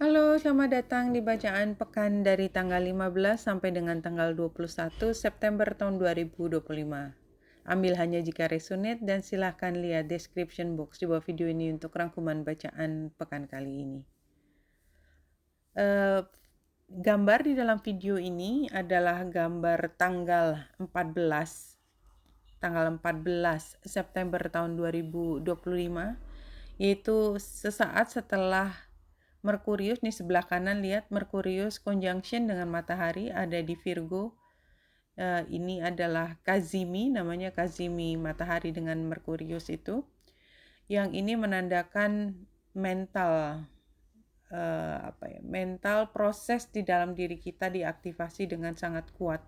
Halo, selamat datang di bacaan pekan dari tanggal 15 sampai dengan tanggal 21 September tahun 2025. Ambil hanya jika resonate dan silahkan lihat description box di bawah video ini untuk rangkuman bacaan pekan kali ini. Gambar di dalam video ini adalah gambar tanggal 14 September tahun 2025, yaitu sesaat setelah Merkurius di sebelah kanan. Lihat Merkurius conjunction dengan matahari ada di Virgo. Ini adalah Kazimi, namanya Kazimi matahari dengan Merkurius itu. Yang ini menandakan mental proses di dalam diri kita diaktifasi dengan sangat kuat.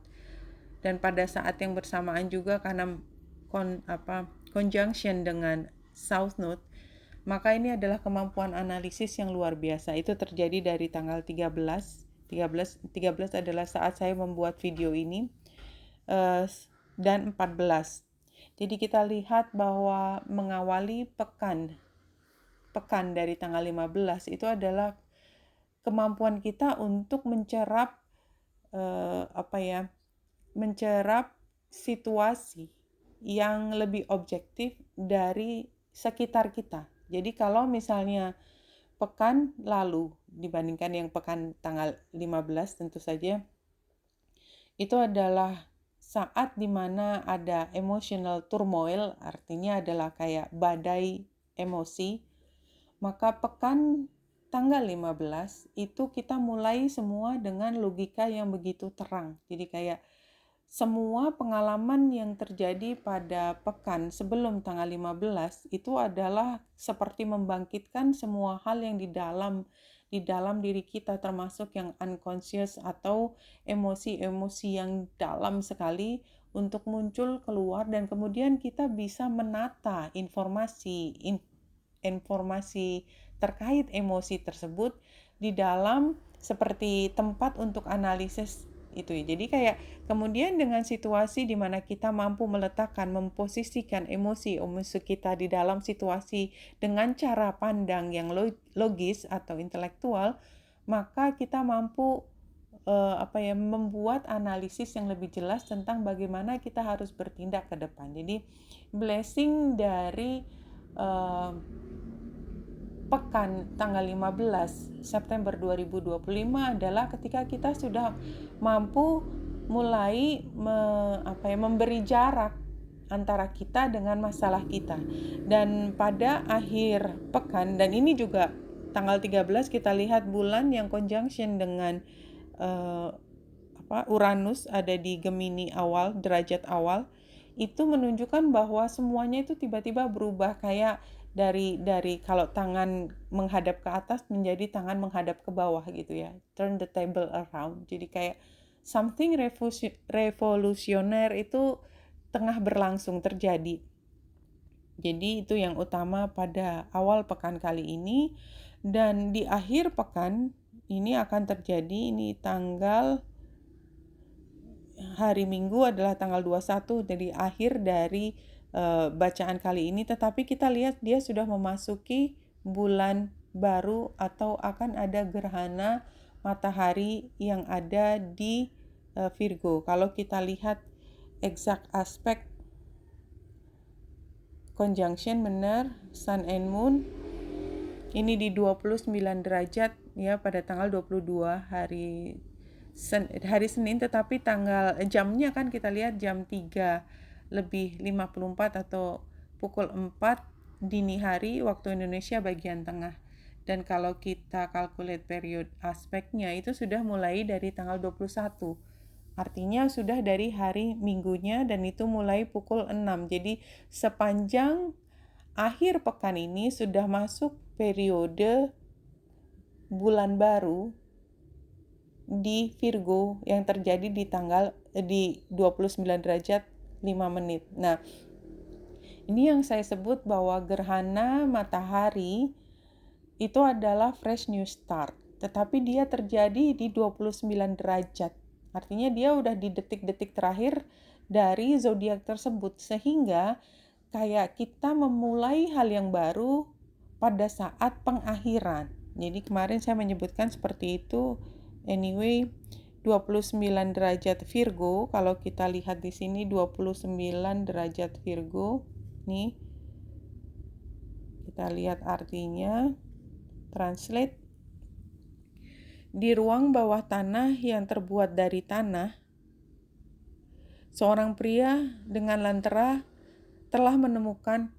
Dan pada saat yang bersamaan juga karena conjunction dengan South Node, maka ini adalah kemampuan analisis yang luar biasa. Itu terjadi dari tanggal 13 adalah saat saya membuat video ini, dan 14. Jadi kita lihat bahwa mengawali pekan dari tanggal 15 itu adalah kemampuan kita untuk mencerap situasi yang lebih objektif dari sekitar kita. Jadi kalau misalnya pekan lalu dibandingkan yang pekan tanggal 15, tentu saja itu adalah saat dimana ada emotional turmoil, artinya adalah kayak badai emosi. Maka pekan tanggal 15 itu kita mulai semua dengan logika yang begitu terang. Jadi kayak semua pengalaman yang terjadi pada pekan sebelum tanggal 15 itu adalah seperti membangkitkan semua hal yang di dalam diri kita, termasuk yang unconscious atau emosi-emosi yang dalam sekali untuk muncul keluar, dan kemudian kita bisa menata informasi terkait emosi tersebut di dalam seperti tempat untuk analisis itu ya. Jadi kayak kemudian dengan situasi di mana kita mampu meletakkan, memposisikan emosi kita di dalam situasi dengan cara pandang yang logis atau intelektual, maka kita mampu membuat analisis yang lebih jelas tentang bagaimana kita harus bertindak ke depan. Jadi blessing dari pekan tanggal 15 September 2025 adalah ketika kita sudah mampu mulai memberi jarak antara kita dengan masalah kita. Dan pada akhir pekan, dan ini juga tanggal 13 kita lihat bulan yang conjunction dengan Uranus ada di Gemini awal, derajat awal, itu menunjukkan bahwa semuanya itu tiba-tiba berubah, kayak dari kalau tangan menghadap ke atas menjadi tangan menghadap ke bawah gitu ya. Turn the table around. Jadi kayak something revolusioner itu tengah berlangsung terjadi. Jadi itu yang utama pada awal pekan kali ini. Dan di akhir pekan ini akan terjadi, ini hari Minggu adalah tanggal 21, jadi akhir dari bacaan kali ini. Tetapi kita lihat dia sudah memasuki bulan baru atau akan ada gerhana matahari yang ada di Virgo. Kalau kita lihat exact aspek conjunction benar Sun and Moon ini di 29 derajat ya pada tanggal 22 hari Senin, tetapi jamnya kan kita lihat jam 3:54 atau pukul 4 dini hari waktu Indonesia bagian tengah. Dan kalau kita calculate period aspeknya itu sudah mulai dari tanggal 21. Artinya sudah dari hari Minggunya, dan itu mulai pukul 6. Jadi sepanjang akhir pekan ini sudah masuk periode bulan baru di Virgo yang terjadi di 29 derajat 5 menit. Nah, ini yang saya sebut bahwa gerhana matahari itu adalah fresh new start, tetapi dia terjadi di 29 derajat. Artinya dia udah di detik-detik terakhir dari zodiak tersebut, sehingga kayak kita memulai hal yang baru pada saat pengakhiran. Jadi kemarin saya menyebutkan seperti itu. Anyway, 29 derajat Virgo, kalau kita lihat di sini 29 derajat Virgo. Nih, kita lihat artinya, translate. Di ruang bawah tanah yang terbuat dari tanah, seorang pria dengan lentera telah menemukan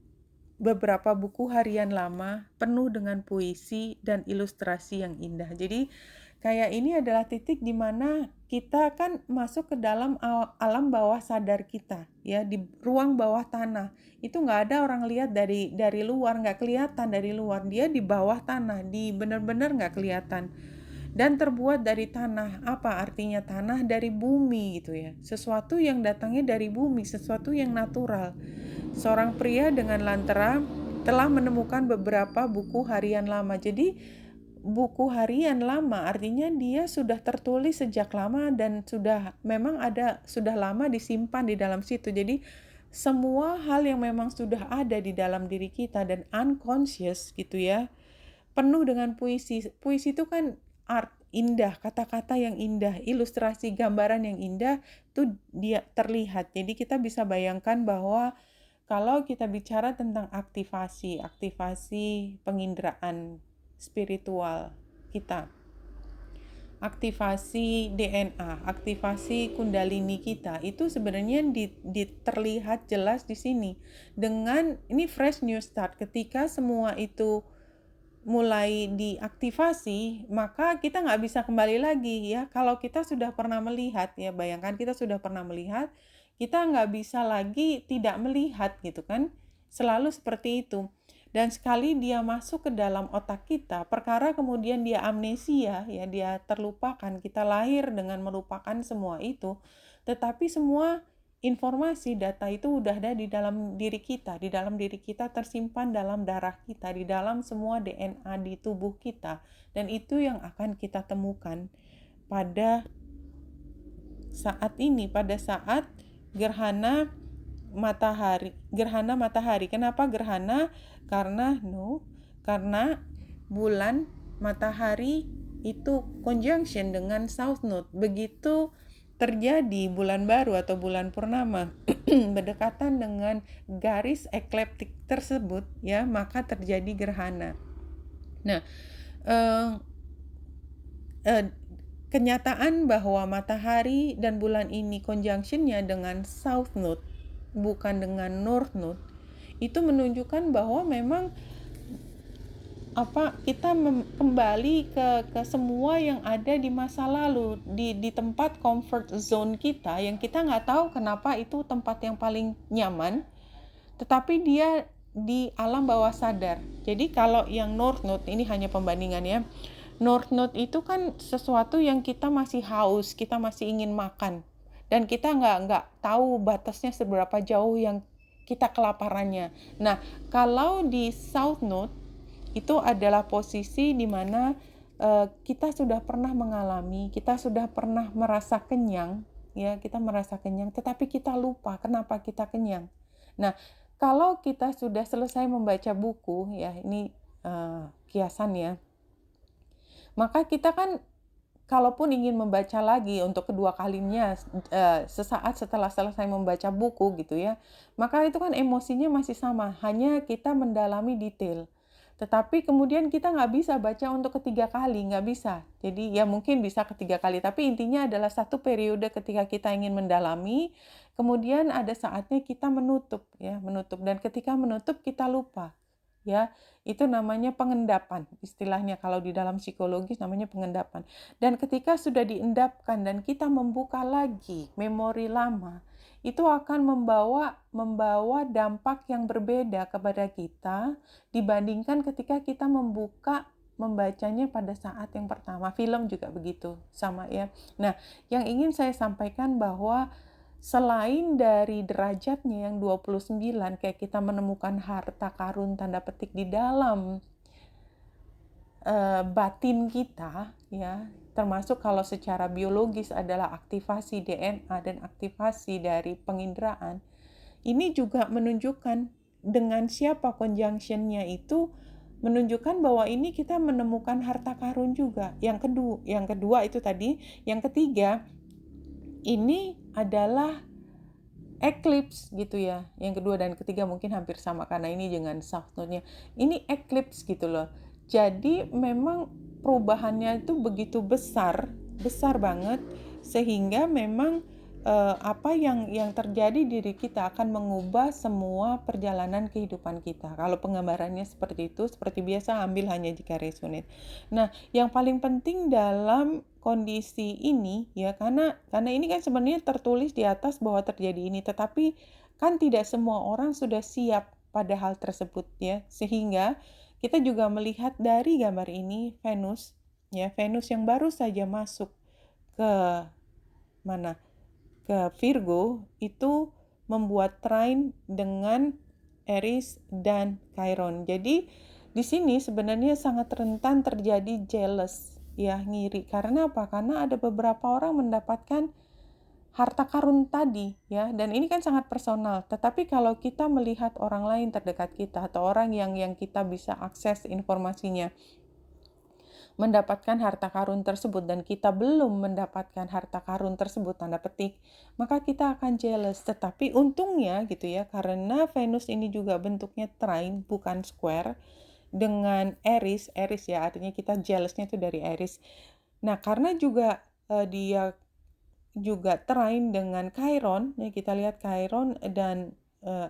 beberapa buku harian lama penuh dengan puisi dan ilustrasi yang indah. Jadi kayak ini adalah titik di mana kita kan masuk ke dalam alam bawah sadar kita, ya, di ruang bawah tanah. Itu nggak ada orang lihat dari luar, nggak kelihatan dari luar. Dia di bawah tanah, di benar-benar nggak kelihatan. Dan terbuat dari tanah. Apa artinya tanah? Dari bumi gitu ya. Sesuatu yang datangnya dari bumi, sesuatu yang natural. Seorang pria dengan lentera telah menemukan beberapa buku harian lama. Jadi buku harian lama artinya dia sudah tertulis sejak lama dan sudah lama disimpan di dalam situ. Jadi semua hal yang memang sudah ada di dalam diri kita dan unconscious gitu ya, penuh dengan puisi. Puisi itu kan art indah, kata-kata yang indah, ilustrasi gambaran yang indah tuh dia terlihat. Jadi kita bisa bayangkan bahwa kalau kita bicara tentang aktivasi penginderaan spiritual kita, aktivasi DNA, aktivasi kundalini kita, itu sebenarnya terlihat jelas di sini. Dengan ini fresh new start, ketika semua itu mulai diaktifasi, maka kita nggak bisa kembali lagi ya. Kalau kita sudah pernah melihat ya, bayangkan kita sudah pernah melihat, kita nggak bisa lagi tidak melihat gitu kan. Selalu seperti itu. Dan sekali dia masuk ke dalam otak kita, perkara kemudian dia amnesia, ya dia terlupakan, kita lahir dengan melupakan semua itu. Tetapi semua informasi data itu udah ada di dalam diri kita tersimpan dalam darah kita, di dalam semua DNA di tubuh kita, dan itu yang akan kita temukan pada saat ini, pada saat gerhana matahari. Kenapa gerhana? Karena bulan matahari itu conjunction dengan south node. Begitu terjadi bulan baru atau bulan purnama berdekatan dengan garis ekliptik tersebut ya, maka terjadi gerhana. Nah, kenyataan bahwa matahari dan bulan ini conjunctionnya dengan south node bukan dengan north node, itu menunjukkan bahwa memang kita kembali ke semua yang ada di masa lalu, di tempat comfort zone kita yang kita nggak tahu kenapa itu tempat yang paling nyaman, tetapi dia di alam bawah sadar. Jadi kalau yang North Node ini hanya pembandingan ya. North Node itu kan sesuatu yang kita masih haus, kita masih ingin makan, dan kita nggak tahu batasnya seberapa jauh yang kita kelaparannya. Nah, kalau di South Node itu adalah posisi di mana kita sudah pernah mengalami, kita sudah pernah merasa kenyang, ya, kita merasa kenyang, tetapi kita lupa kenapa kita kenyang. Nah, kalau kita sudah selesai membaca buku, ya, ini kiasan ya, maka kita kan kalaupun ingin membaca lagi untuk kedua kalinya sesaat setelah selesai membaca buku gitu ya, maka itu kan emosinya masih sama, hanya kita mendalami detail. Tetapi kemudian kita nggak bisa baca untuk ketiga kali, nggak bisa. Jadi ya mungkin bisa ketiga kali, tapi intinya adalah satu periode ketika kita ingin mendalami, kemudian ada saatnya kita menutup, ya, menutup. Dan ketika menutup kita lupa, ya, itu namanya pengendapan. Istilahnya kalau di dalam psikologis namanya pengendapan. Dan ketika sudah diendapkan dan kita membuka lagi memori lama, itu akan membawa dampak yang berbeda kepada kita dibandingkan ketika kita membacanya pada saat yang pertama. Film juga begitu, sama ya. Nah, yang ingin saya sampaikan bahwa selain dari derajatnya yang 29, kayak kita menemukan harta karun tanda petik di dalam batin kita, ya, termasuk kalau secara biologis adalah aktivasi DNA dan aktivasi dari penginderaan, ini juga menunjukkan dengan siapa conjunction-nya itu menunjukkan bahwa ini kita menemukan harta karun juga. Yang kedua itu tadi, yang ketiga ini adalah eclipse gitu ya. Yang kedua dan ketiga mungkin hampir sama karena ini dengan South Node-nya. Ini eclipse gitu loh. Jadi memang perubahannya itu begitu besar banget sehingga memang apa yang terjadi diri kita akan mengubah semua perjalanan kehidupan kita. Kalau penggambarannya seperti itu, seperti biasa ambil hanya jika resonate. Nah, yang paling penting dalam kondisi ini ya karena ini kan sebenarnya tertulis di atas bahwa terjadi ini, tetapi kan tidak semua orang sudah siap pada hal tersebut ya. Sehingga kita juga melihat dari gambar ini Venus yang baru saja masuk ke mana? Ke Virgo itu membuat trine dengan Aries dan Chiron. Jadi di sini sebenarnya sangat rentan terjadi jealous, ya ngiri. Karena apa? Karena ada beberapa orang mendapatkan harta karun tadi, ya. Dan ini kan sangat personal. Tetapi kalau kita melihat orang lain terdekat kita atau orang yang kita bisa akses informasinya, mendapatkan harta karun tersebut dan kita belum mendapatkan harta karun tersebut tanda petik, maka kita akan jealous. Tetapi untungnya gitu ya, karena Venus ini juga bentuknya trine bukan square dengan Aries ya, artinya kita jealousnya itu dari Aries. Nah, karena juga dia juga trine dengan Chiron, ya kita lihat Chiron dan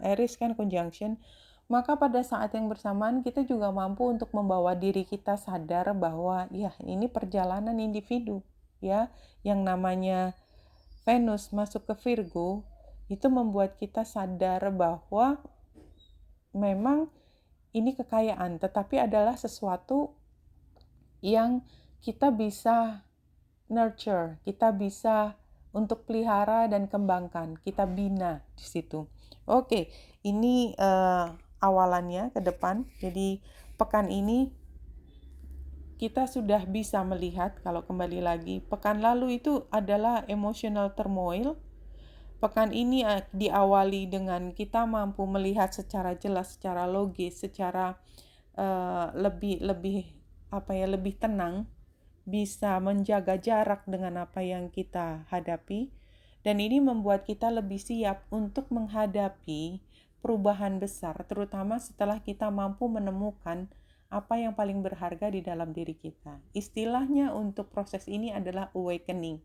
Aries kan conjunction, maka pada saat yang bersamaan kita juga mampu untuk membawa diri kita sadar bahwa ya ini perjalanan individu ya, yang namanya Venus masuk ke Virgo itu membuat kita sadar bahwa memang ini kekayaan, tetapi adalah sesuatu yang kita bisa nurture, kita bisa untuk pelihara dan kembangkan, kita bina di situ. Oke, ini awalannya ke depan. Jadi pekan ini kita sudah bisa melihat, kalau kembali lagi, pekan lalu itu adalah emotional turmoil. Pekan ini diawali dengan kita mampu melihat secara jelas, secara logis, secara lebih tenang, bisa menjaga jarak dengan apa yang kita hadapi, dan ini membuat kita lebih siap untuk menghadapi perubahan besar, terutama setelah kita mampu menemukan apa yang paling berharga di dalam diri kita. Istilahnya untuk proses ini adalah awakening.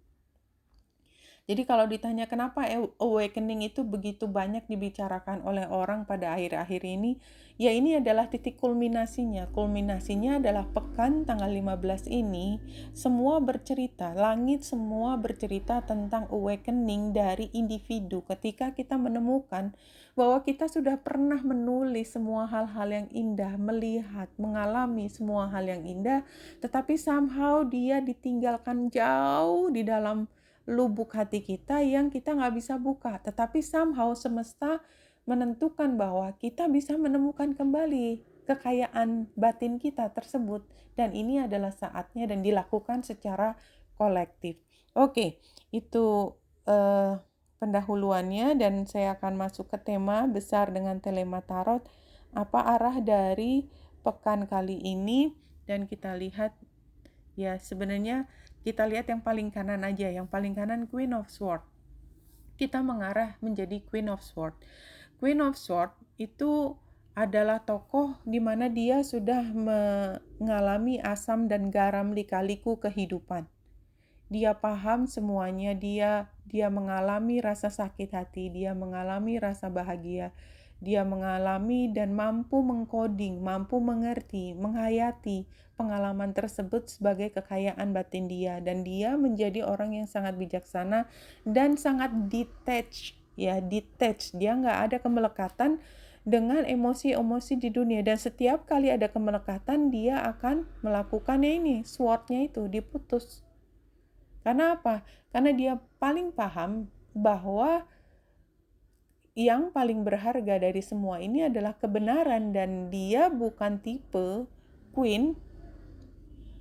Jadi kalau ditanya kenapa awakening itu begitu banyak dibicarakan oleh orang pada akhir-akhir ini, ya ini adalah titik kulminasinya. Kulminasinya adalah pekan tanggal 15 ini, semua bercerita, langit semua bercerita tentang awakening dari individu ketika kita menemukan bahwa kita sudah pernah menulis semua hal-hal yang indah, melihat, mengalami semua hal yang indah, tetapi somehow dia ditinggalkan jauh di dalam lubuk hati kita yang kita nggak bisa buka. Tetapi somehow semesta menentukan bahwa kita bisa menemukan kembali kekayaan batin kita tersebut. Dan ini adalah saatnya dan dilakukan secara kolektif. Oke, itu pendahuluannya dan saya akan masuk ke tema besar dengan Telema Tarot. Apa arah dari pekan kali ini? Dan kita lihat ya sebenarnya kita lihat yang paling kanan aja. Yang paling kanan Queen of Swords. Kita mengarah menjadi Queen of Swords. Queen of Swords itu adalah tokoh di mana dia sudah mengalami asam dan garam lika-liku kehidupan. Dia paham semuanya, dia mengalami rasa sakit hati, dia mengalami rasa bahagia, dia mengalami dan mampu mengkoding, mampu mengerti, menghayati pengalaman tersebut sebagai kekayaan batin dia, dan dia menjadi orang yang sangat bijaksana dan sangat detached, dia nggak ada kemelekatan dengan emosi-emosi di dunia, dan setiap kali ada kemelekatan dia akan melakukannya ini, swordnya itu diputus. Karena apa? Karena dia paling paham bahwa yang paling berharga dari semua ini adalah kebenaran, dan dia bukan tipe queen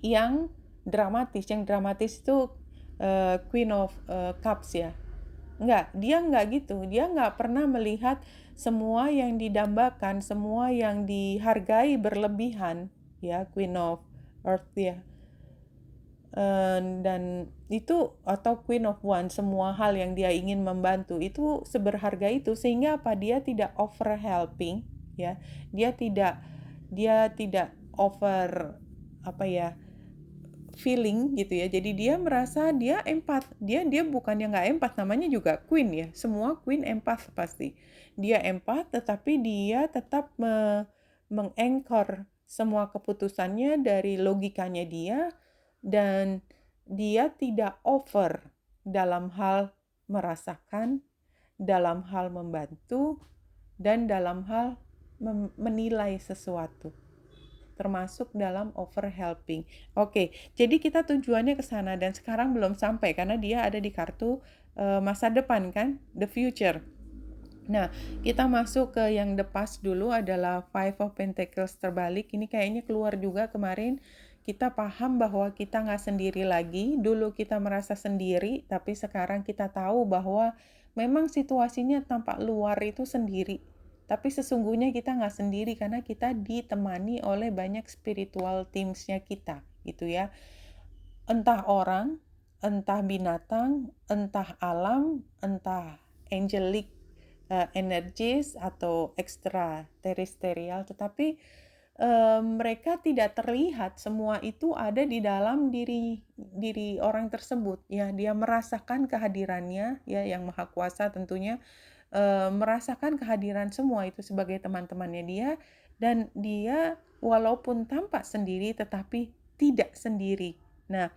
yang dramatis. Yang dramatis itu Queen of Cups ya. dia nggak gitu. Dia nggak pernah melihat semua yang didambakan, semua yang dihargai berlebihan, ya, Queen of Earth ya. Dan itu, atau Queen of Wands, semua hal yang dia ingin membantu itu seberharga itu, sehingga apa, dia tidak over helping, ya. Dia tidak over, apa ya, feeling gitu ya. Jadi dia merasa dia empat. Dia bukannya nggak empat, namanya juga queen ya. Semua queen empat pasti. Dia empat, tetapi dia tetap mengangkor semua keputusannya dari logikanya dia, dan dia tidak over dalam hal merasakan, dalam hal membantu, dan dalam hal menilai sesuatu, termasuk dalam over helping. Oke, jadi kita tujuannya ke sana, dan sekarang belum sampai karena dia ada di kartu masa depan kan, the future. Nah, kita masuk ke yang the past dulu, adalah Five of Pentacles terbalik. Ini kayaknya keluar juga kemarin. Kita paham bahwa kita nggak sendiri lagi. Dulu kita merasa sendiri, tapi sekarang kita tahu bahwa memang situasinya tampak luar itu sendiri. Tapi sesungguhnya kita nggak sendiri karena kita ditemani oleh banyak spiritual teams-nya kita, gitu ya. Entah orang, entah binatang, entah alam, entah angelic energies atau extraterrestrial, tetapi mereka tidak terlihat. Semua itu ada di dalam diri orang tersebut, ya. Dia merasakan kehadirannya, ya, yang maha kuasa tentunya merasakan kehadiran semua itu sebagai teman-temannya dia, dan dia walaupun tampak sendiri tetapi tidak sendiri. Nah,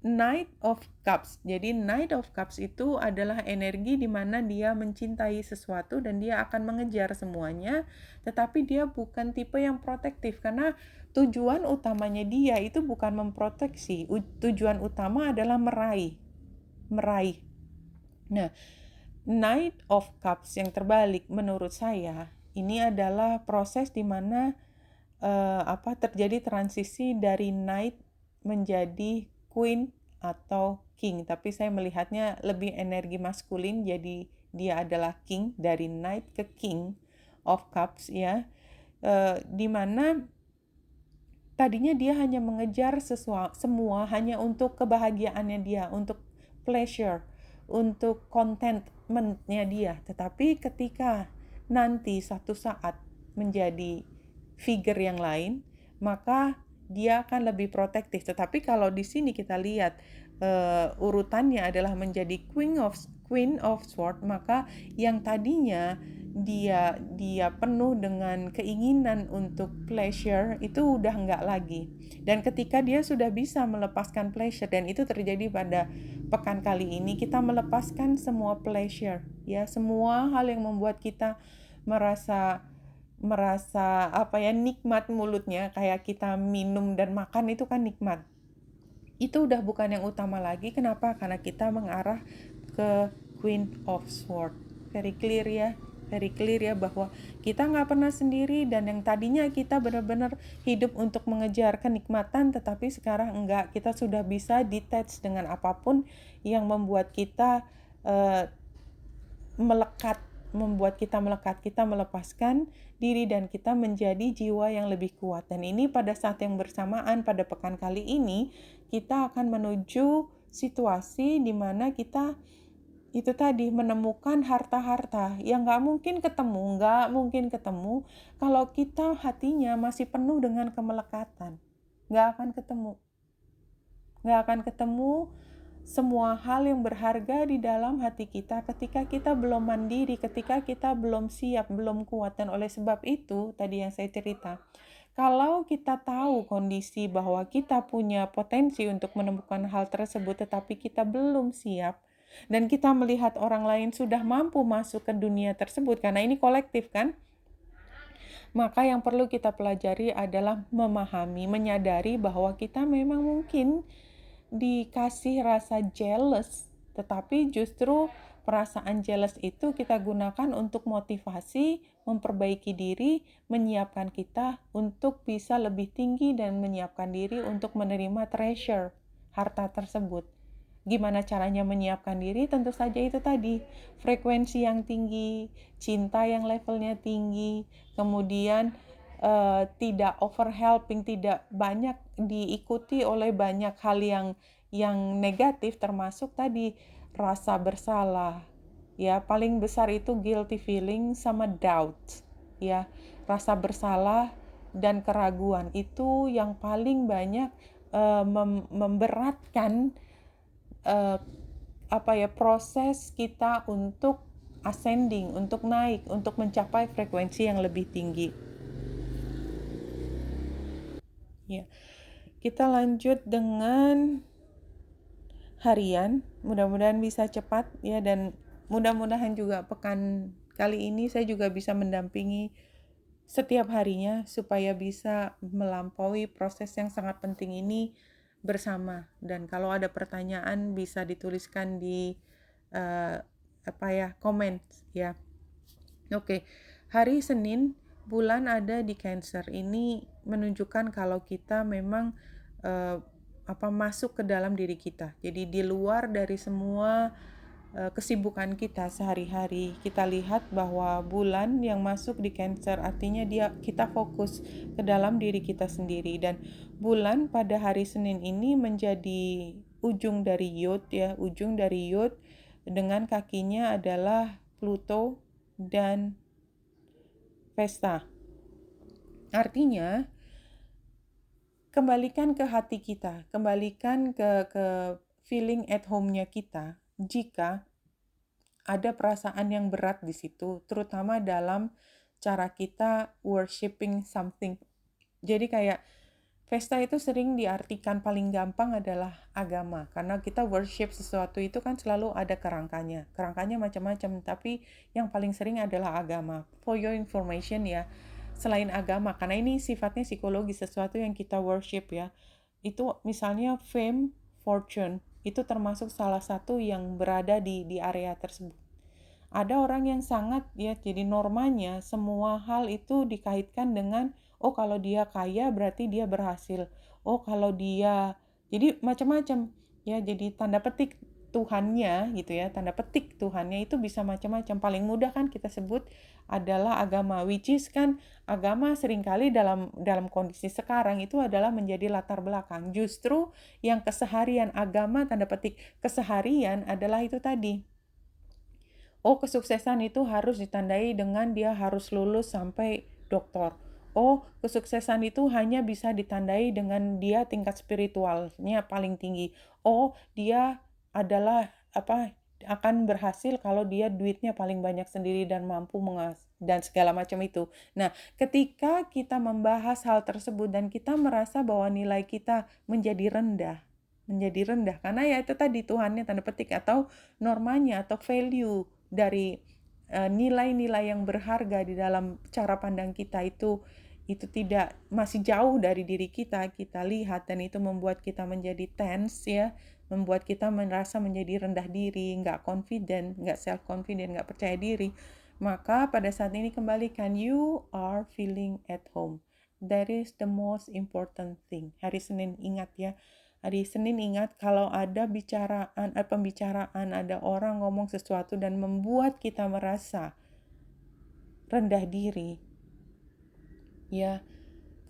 Knight of Cups. Jadi Knight of Cups itu adalah energi di mana dia mencintai sesuatu dan dia akan mengejar semuanya, tetapi dia bukan tipe yang protektif karena tujuan utamanya dia itu bukan memproteksi. Tujuan utama adalah meraih. Nah, Knight of Cups yang terbalik menurut saya ini adalah proses di mana terjadi transisi dari Knight menjadi Queen atau King, tapi saya melihatnya lebih energi maskulin, jadi dia adalah King, dari Knight ke King of Cups ya, di mana tadinya dia hanya mengejar semua hanya untuk kebahagiaannya dia, untuk pleasure, untuk contentment-nya dia. Tetapi ketika nanti satu saat menjadi figure yang lain, maka dia akan lebih protektif. Tetapi kalau di sini kita lihat urutannya adalah menjadi Queen of Swords, maka yang tadinya dia penuh dengan keinginan untuk pleasure itu udah enggak lagi. Dan ketika dia sudah bisa melepaskan pleasure, dan itu terjadi pada pekan kali ini, kita melepaskan semua pleasure, ya, semua hal yang membuat kita merasa nikmat mulutnya, kayak kita minum dan makan itu kan nikmat. Itu udah bukan yang utama lagi. Kenapa? Karena kita mengarah ke Queen of Swords. Very clear ya bahwa kita nggak pernah sendiri, dan yang tadinya kita benar-benar hidup untuk mengejar kenikmatan, tetapi sekarang enggak. Kita sudah bisa detach dengan apapun yang membuat kita melekat, kita melepaskan diri dan kita menjadi jiwa yang lebih kuat. Dan ini pada saat yang bersamaan, pada pekan kali ini kita akan menuju situasi di mana kita itu tadi menemukan harta-harta yang nggak mungkin ketemu kalau kita hatinya masih penuh dengan kemelekatan. Nggak akan ketemu semua hal yang berharga di dalam hati kita ketika kita belum mandiri, ketika kita belum siap, belum kuat. Dan oleh sebab itu tadi yang saya cerita, kalau kita tahu kondisi bahwa kita punya potensi untuk menemukan hal tersebut tetapi kita belum siap, dan kita melihat orang lain sudah mampu masuk ke dunia tersebut, karena ini kolektif kan, maka yang perlu kita pelajari adalah memahami, menyadari bahwa kita memang mungkin dikasih rasa jealous, tetapi justru perasaan jealous itu kita gunakan untuk motivasi, memperbaiki diri, menyiapkan kita untuk bisa lebih tinggi dan menyiapkan diri untuk menerima treasure, harta tersebut. Gimana caranya menyiapkan diri? Tentu saja itu tadi, frekuensi yang tinggi, cinta yang levelnya tinggi, kemudian tidak over helping, tidak banyak diikuti oleh banyak hal yang negatif, termasuk tadi rasa bersalah. Ya, paling besar itu guilty feeling sama doubt. Ya, rasa bersalah dan keraguan itu yang paling banyak memberatkan proses kita untuk ascending, untuk naik, untuk mencapai frekuensi yang lebih tinggi. Ya, kita lanjut dengan harian. Mudah-mudahan bisa cepat ya, dan mudah-mudahan juga pekan kali ini saya juga bisa mendampingi setiap harinya supaya bisa melampaui proses yang sangat penting ini bersama. Dan kalau ada pertanyaan bisa dituliskan di komen ya. Oke. Hari Senin bulan ada di Cancer. Ini menunjukkan kalau kita memang masuk ke dalam diri kita. Jadi di luar dari semua kesibukan kita sehari-hari, kita lihat bahwa bulan yang masuk di Cancer artinya kita fokus ke dalam diri kita sendiri. Dan bulan pada hari Senin ini menjadi ujung dari Yod ya, ujung dari Yod dengan kakinya adalah Pluto dan Vesta. Artinya kembalikan ke hati kita, kembalikan ke feeling at home-nya kita jika ada perasaan yang berat di situ, terutama dalam cara kita worshiping something. Jadi kayak Vesta itu sering diartikan paling gampang adalah agama, karena kita worship sesuatu itu kan selalu ada kerangkanya. Kerangkanya macam-macam, tapi yang paling sering adalah agama. For your information ya, selain agama, karena ini sifatnya psikologi, sesuatu yang kita worship ya, itu misalnya fame, fortune, itu termasuk salah satu yang berada di area tersebut. Ada orang yang sangat ya, jadi normanya semua hal itu dikaitkan dengan kalau dia kaya berarti dia berhasil. Kalau dia, jadi macam-macam ya, jadi tanda petik Tuhannya gitu ya, tanda petik Tuhannya itu bisa macam-macam. Paling mudah kan kita sebut adalah agama, which is kan agama seringkali dalam kondisi sekarang itu adalah menjadi latar belakang. Justru yang keseharian agama, tanda petik keseharian adalah itu tadi. Kesuksesan itu harus ditandai dengan dia harus lulus sampai doktor. Kesuksesan itu hanya bisa ditandai dengan dia tingkat spiritualnya paling tinggi. Dia adalah akan berhasil kalau dia duitnya paling banyak sendiri dan mampu dan segala macam itu. Nah, ketika kita membahas hal tersebut dan kita merasa bahwa nilai kita menjadi rendah karena ya itu tadi Tuhannya tanda petik atau normanya atau value dari nilai-nilai yang berharga di dalam cara pandang kita itu tidak, masih jauh dari diri kita lihat, dan itu membuat kita menjadi tense ya, membuat kita merasa menjadi rendah diri, nggak confident, nggak self confident, nggak percaya diri. Maka pada saat ini kembalikan, you are feeling at home. That is the most important thing. Hari Senin ingat ya, hari Senin ingat kalau ada pembicaraan, ada orang ngomong sesuatu dan membuat kita merasa rendah diri. Ya,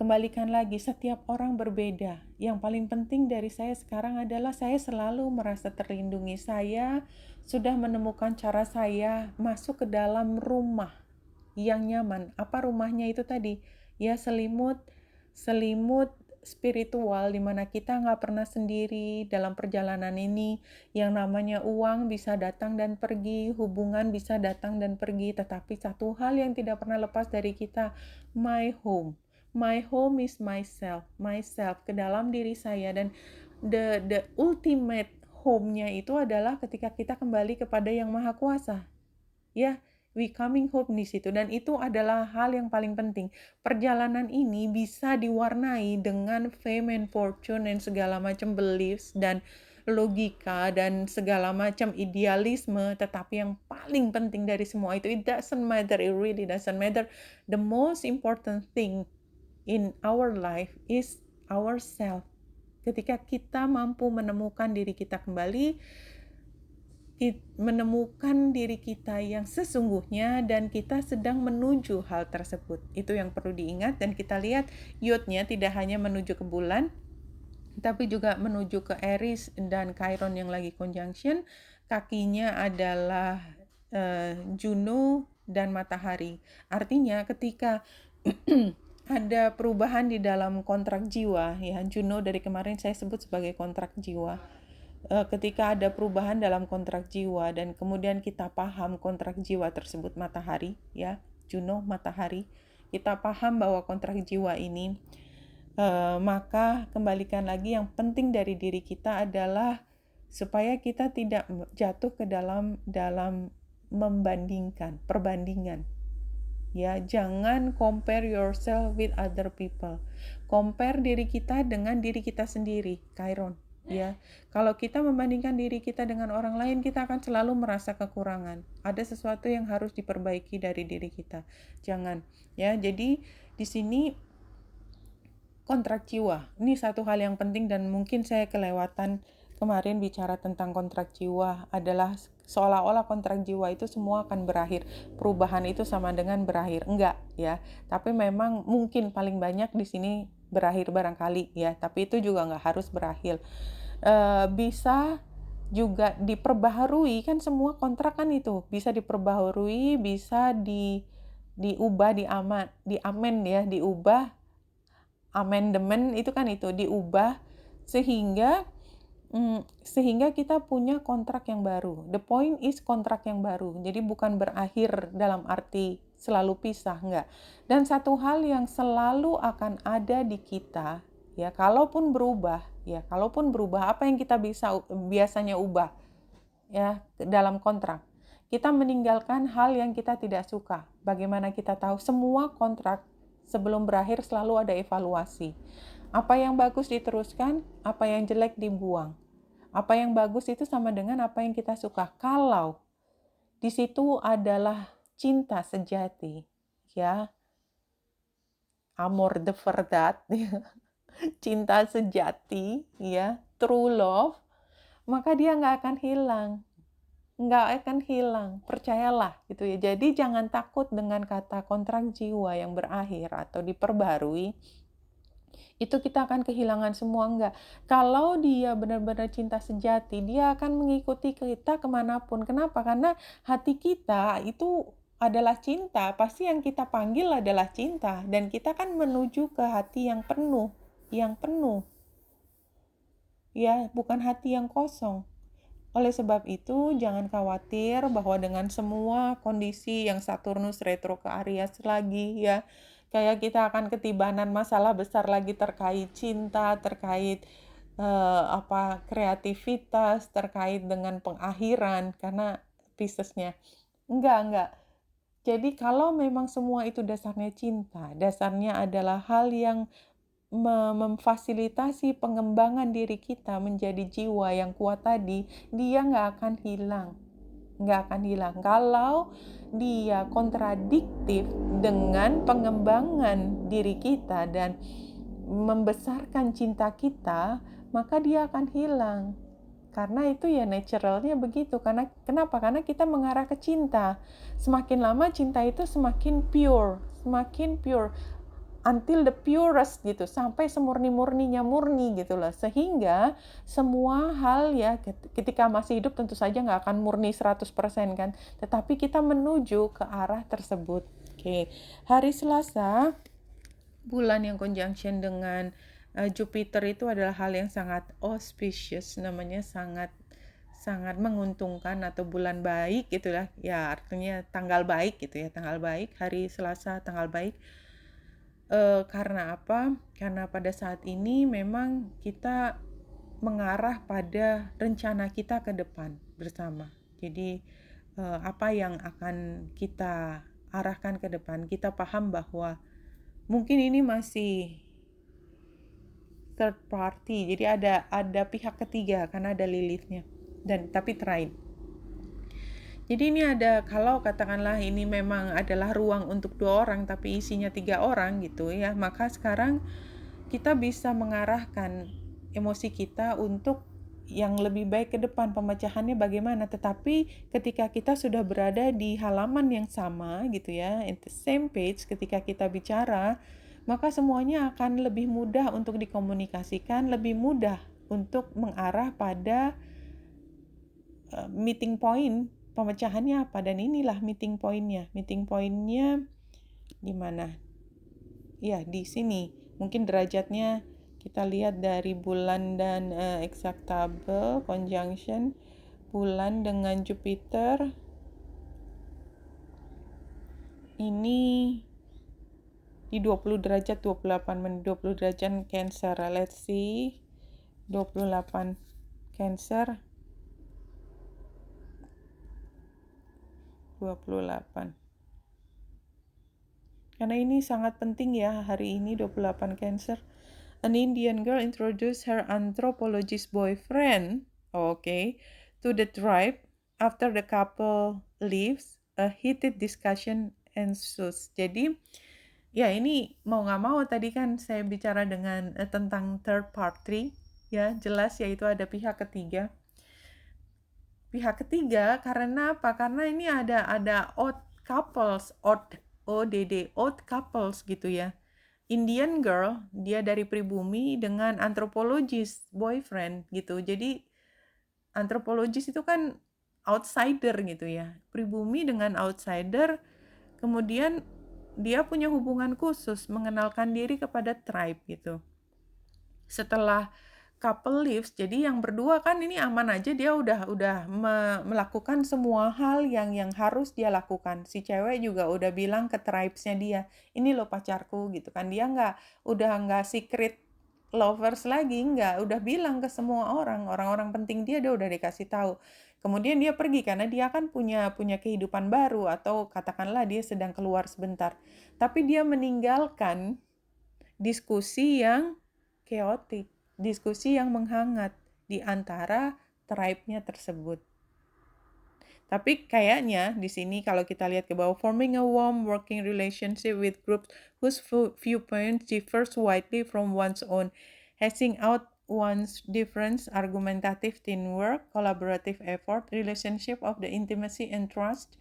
kembalikan lagi, setiap orang berbeda. Yang paling penting dari saya sekarang adalah saya selalu merasa terlindungi. Saya sudah menemukan cara saya masuk ke dalam rumah yang nyaman. Apa rumahnya itu tadi? Ya, selimut spiritual di mana kita nggak pernah sendiri dalam perjalanan ini. Yang namanya uang bisa datang dan pergi, hubungan bisa datang dan pergi, tetapi satu hal yang tidak pernah lepas dari kita, my home. My home is myself ke dalam diri saya, dan the ultimate home-nya itu adalah ketika kita kembali kepada Yang Maha Kuasa. Ya, we coming home di situ, dan itu adalah hal yang paling penting. Perjalanan ini bisa diwarnai dengan fame and fortune dan segala macam beliefs dan logika dan segala macam idealisme, tetapi yang paling penting dari semua itu, it doesn't matter, it really doesn't matter. The most important thing in our life is ourself. Ketika kita mampu menemukan diri kita kembali, menemukan diri kita yang sesungguhnya, dan kita sedang menuju hal tersebut. Itu yang perlu diingat, dan kita lihat Yod-nya tidak hanya menuju ke bulan, tapi juga menuju ke Aries dan Chiron yang lagi conjunction. Kakinya adalah Juno dan matahari. Artinya ketika ada perubahan di dalam kontrak jiwa, ya, Juno dari kemarin saya sebut sebagai kontrak jiwa. Ketika ada perubahan dalam kontrak jiwa dan kemudian kita paham kontrak jiwa tersebut matahari, ya, Juno matahari, kita paham bahwa kontrak jiwa ini, maka kembalikan lagi, yang penting dari diri kita adalah supaya kita tidak jatuh ke dalam membandingkan, perbandingan. Ya, jangan compare yourself with other people. Compare diri kita dengan diri kita sendiri, Chiron. Ya, kalau kita membandingkan diri kita dengan orang lain, kita akan selalu merasa kekurangan. Ada sesuatu yang harus diperbaiki dari diri kita. Jangan, ya. Jadi di sini kontrak jiwa. Ini satu hal yang penting, dan mungkin saya kelewatan kemarin bicara tentang kontrak jiwa, adalah seolah-olah kontrak jiwa itu semua akan berakhir. Perubahan itu sama dengan berakhir. Enggak, ya. Tapi memang mungkin paling banyak di sini berakhir barangkali, ya. Tapi itu juga nggak harus berakhir. Bisa juga diperbaharui, kan semua kontrak kan itu bisa diperbaharui, bisa diubah, diamen, ya, diubah, amendement itu kan itu diubah sehingga kita punya kontrak yang baru. The point is kontrak yang baru. Jadi bukan berakhir dalam arti selalu pisah, enggak. Dan satu hal yang selalu akan ada di kita, ya, kalaupun berubah, apa yang kita biasanya ubah, ya, dalam kontrak. Kita meninggalkan hal yang kita tidak suka. Bagaimana kita tahu? Semua kontrak sebelum berakhir selalu ada evaluasi. Apa yang bagus diteruskan, apa yang jelek dibuang. Apa yang bagus itu sama dengan apa yang kita suka. Kalau di situ adalah cinta sejati, ya, amor de verdad, cinta sejati, ya, true love, maka dia nggak akan hilang, percayalah gitu ya. Jadi jangan takut dengan kata kontrak jiwa yang berakhir atau diperbarui. Itu kita akan kehilangan semua, enggak. Kalau dia benar-benar cinta sejati, dia akan mengikuti kita kemanapun. Kenapa? Karena hati kita itu adalah cinta. Pasti yang kita panggil adalah cinta. Dan kita kan menuju ke hati yang penuh. Ya, bukan hati yang kosong. Oleh sebab itu, jangan khawatir bahwa dengan semua kondisi yang Saturnus retro ke Aries lagi, ya, kayak kita akan ketibanan masalah besar lagi terkait cinta, terkait kreativitas, terkait dengan pengakhiran, karena Pisces-nya. Enggak. Jadi kalau memang semua itu dasarnya cinta, dasarnya adalah hal yang memfasilitasi pengembangan diri kita menjadi jiwa yang kuat tadi, dia nggak akan hilang. Kalau dia kontradiktif dengan pengembangan diri kita dan membesarkan cinta kita, maka dia akan hilang. Karena itu ya naturalnya begitu. Kenapa? Karena kita mengarah ke cinta. Semakin lama cinta itu semakin pure. Until the purest gitu, sampai semurni-murninya murni gitu loh. Sehingga semua hal, ya, ketika masih hidup tentu saja nggak akan murni 100% kan, tetapi kita menuju ke arah tersebut. Oke. Hari Selasa, bulan yang conjunction dengan Jupiter itu adalah hal yang sangat auspicious, namanya sangat menguntungkan, atau bulan baik gitulah ya, artinya tanggal baik gitu ya, tanggal baik, hari Selasa tanggal baik. Karena apa? Karena pada saat ini memang kita mengarah pada rencana kita ke depan bersama. Jadi apa yang akan kita arahkan ke depan, kita paham bahwa mungkin ini masih third party, jadi ada pihak ketiga karena ada Lilith-nya, tapi trine. Jadi ini ada, kalau katakanlah ini memang adalah ruang untuk 2 orang tapi isinya 3 orang gitu ya, maka sekarang kita bisa mengarahkan emosi kita untuk yang lebih baik ke depan, pemecahannya bagaimana. Tetapi ketika kita sudah berada di halaman yang sama gitu ya, in the same page ketika kita bicara, maka semuanya akan lebih mudah untuk dikomunikasikan, lebih mudah untuk mengarah pada meeting point, pemecahannya apa. Dan inilah meeting point-nya. Meeting point-nya di mana? Ya, di sini. Mungkin derajatnya kita lihat dari bulan dan exactable conjunction bulan dengan Jupiter. Ini di 20 derajat 28 menit 20 derajat Cancer. Let's see. 28 Cancer. 28. Karena ini sangat penting ya hari ini 28 Cancer. An Indian girl introduced her anthropologist boyfriend, to the tribe. After the couple leaves, a heated discussion ensues. Jadi, ya ini mau nggak mau tadi kan saya bicara dengan tentang third party, ya jelas yaitu ada pihak ketiga. Pihak ketiga karena apa? Karena ini ada odd couples, odd couples gitu ya. Indian girl, dia dari pribumi dengan antropologis boyfriend gitu. Jadi antropologis itu kan outsider gitu ya. Pribumi dengan outsider, kemudian dia punya hubungan khusus mengenalkan diri kepada tribe gitu. Setelah couple leaves, jadi yang berdua kan ini aman aja, dia udah melakukan semua hal yang harus dia lakukan. Si cewek juga udah bilang ke tribes-nya dia, ini lo pacarku gitu kan. Dia udah nggak secret lovers lagi, udah bilang ke semua orang-orang penting dia udah dikasih tahu. Kemudian dia pergi karena dia kan punya kehidupan baru, atau katakanlah dia sedang keluar sebentar. Tapi dia meninggalkan diskusi yang chaotic, diskusi yang menghangat di antara tribe-nya tersebut. Tapi kayaknya di sini kalau kita lihat ke bawah, forming a warm working relationship with groups whose viewpoints differs widely from one's own, hashing out one's difference, argumentative teamwork, collaborative effort, relationship of the intimacy and trust,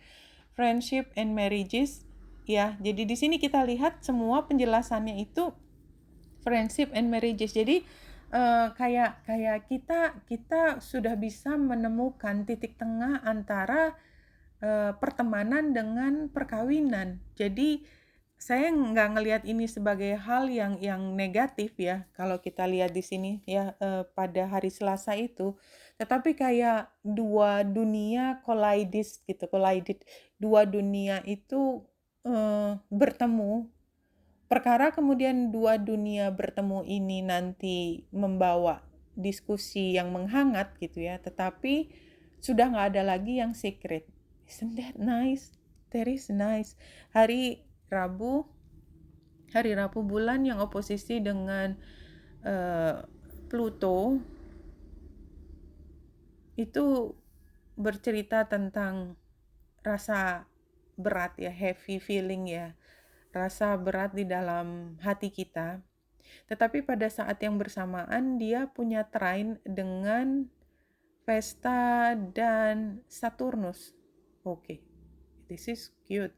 friendship and marriages. Ya, jadi di sini kita lihat semua penjelasannya itu friendship and marriages. Jadi kayak kita sudah bisa menemukan titik tengah antara pertemanan dengan perkawinan. Jadi saya nggak ngelihat ini sebagai hal yang negatif ya, kalau kita lihat di sini ya pada hari Selasa itu. Tetapi kayak dua dunia collided. Dua dunia itu bertemu. Perkara kemudian dua dunia bertemu ini nanti membawa diskusi yang menghangat gitu ya, tetapi sudah nggak ada lagi yang secret. Isn't that nice? That is nice. Hari Rabu bulan yang oposisi dengan Pluto itu bercerita tentang rasa berat ya, heavy feeling ya, rasa berat di dalam hati kita. Tetapi pada saat yang bersamaan dia punya trine dengan Vesta dan Saturnus. Oke. This is cute.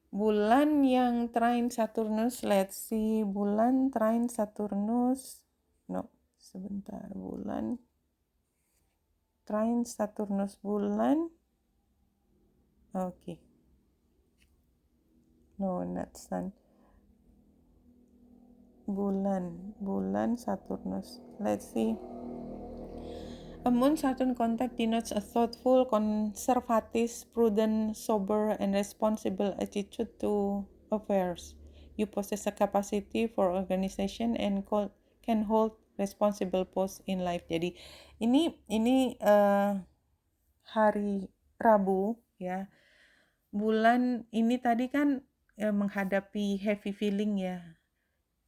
Bulan yang trine Saturnus, let's see, bulan trine Saturnus. No, sebentar, bulan trine Saturnus bulan. Oke. No, not sun. Bulan Saturnus. Let's see. A Moon-Saturn contact denotes a thoughtful, conservative, prudent, sober, and responsible attitude to affairs. You possess a capacity for organization and can hold responsible posts in life. Jadi ini hari Rabu ya. Bulan ini tadi kan menghadapi heavy feeling ya.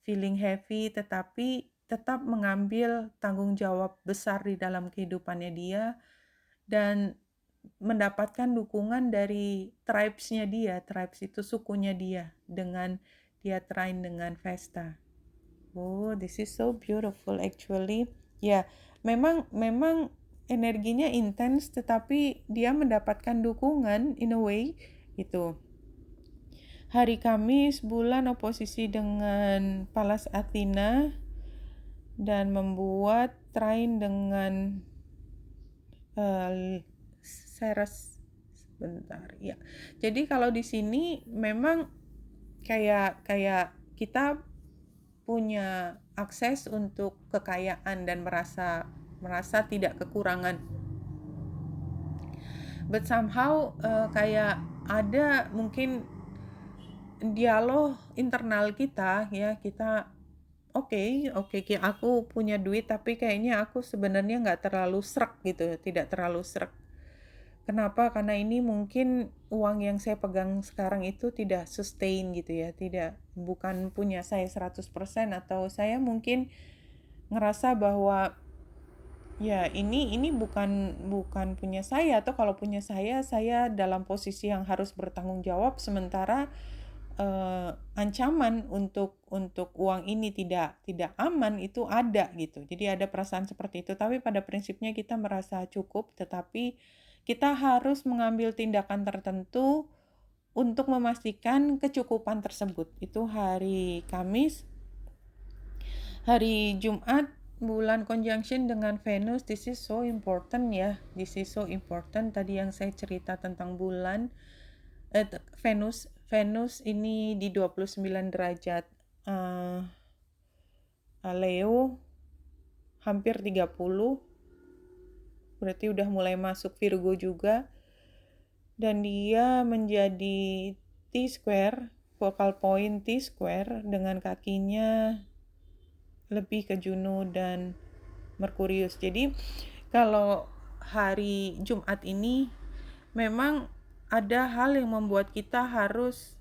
Feeling heavy tetapi tetap mengambil tanggung jawab besar di dalam kehidupannya dia dan mendapatkan dukungan dari tribes-nya dia. Tribes itu sukunya dia dengan dia trine dengan Vesta. Oh, this is so beautiful actually. Ya, memang energinya intens, tetapi dia mendapatkan dukungan in a way gitu. Hari Kamis bulan oposisi dengan Pallas Athena dan membuat trine dengan Ceres sebentar ya. Jadi kalau di sini memang kayak kita punya akses untuk kekayaan dan merasa tidak kekurangan. But somehow kayak ada mungkin dialog internal kita ya, kita oke, aku punya duit tapi kayaknya aku sebenarnya nggak terlalu srek gitu, tidak terlalu srek. Kenapa? Karena ini mungkin uang yang saya pegang sekarang itu tidak sustain gitu ya, bukan punya saya 100% atau saya mungkin ngerasa bahwa ya ini bukan punya saya, atau kalau punya saya dalam posisi yang harus bertanggung jawab, sementara ancaman untuk uang ini tidak aman itu ada gitu. Jadi ada perasaan seperti itu, tapi pada prinsipnya kita merasa cukup, tetapi kita harus mengambil tindakan tertentu untuk memastikan kecukupan tersebut. Itu hari Kamis. Hari Jumat bulan conjunction dengan Venus, this is so important ya. This is so important. Tadi yang saya cerita tentang bulan, Venus ini di 29 derajat Leo, hampir 30, berarti udah mulai masuk Virgo juga, dan dia menjadi T-square, focal point T-square dengan kakinya lebih ke Juno dan Merkurius. Jadi kalau hari Jumat ini memang ada hal yang membuat kita harus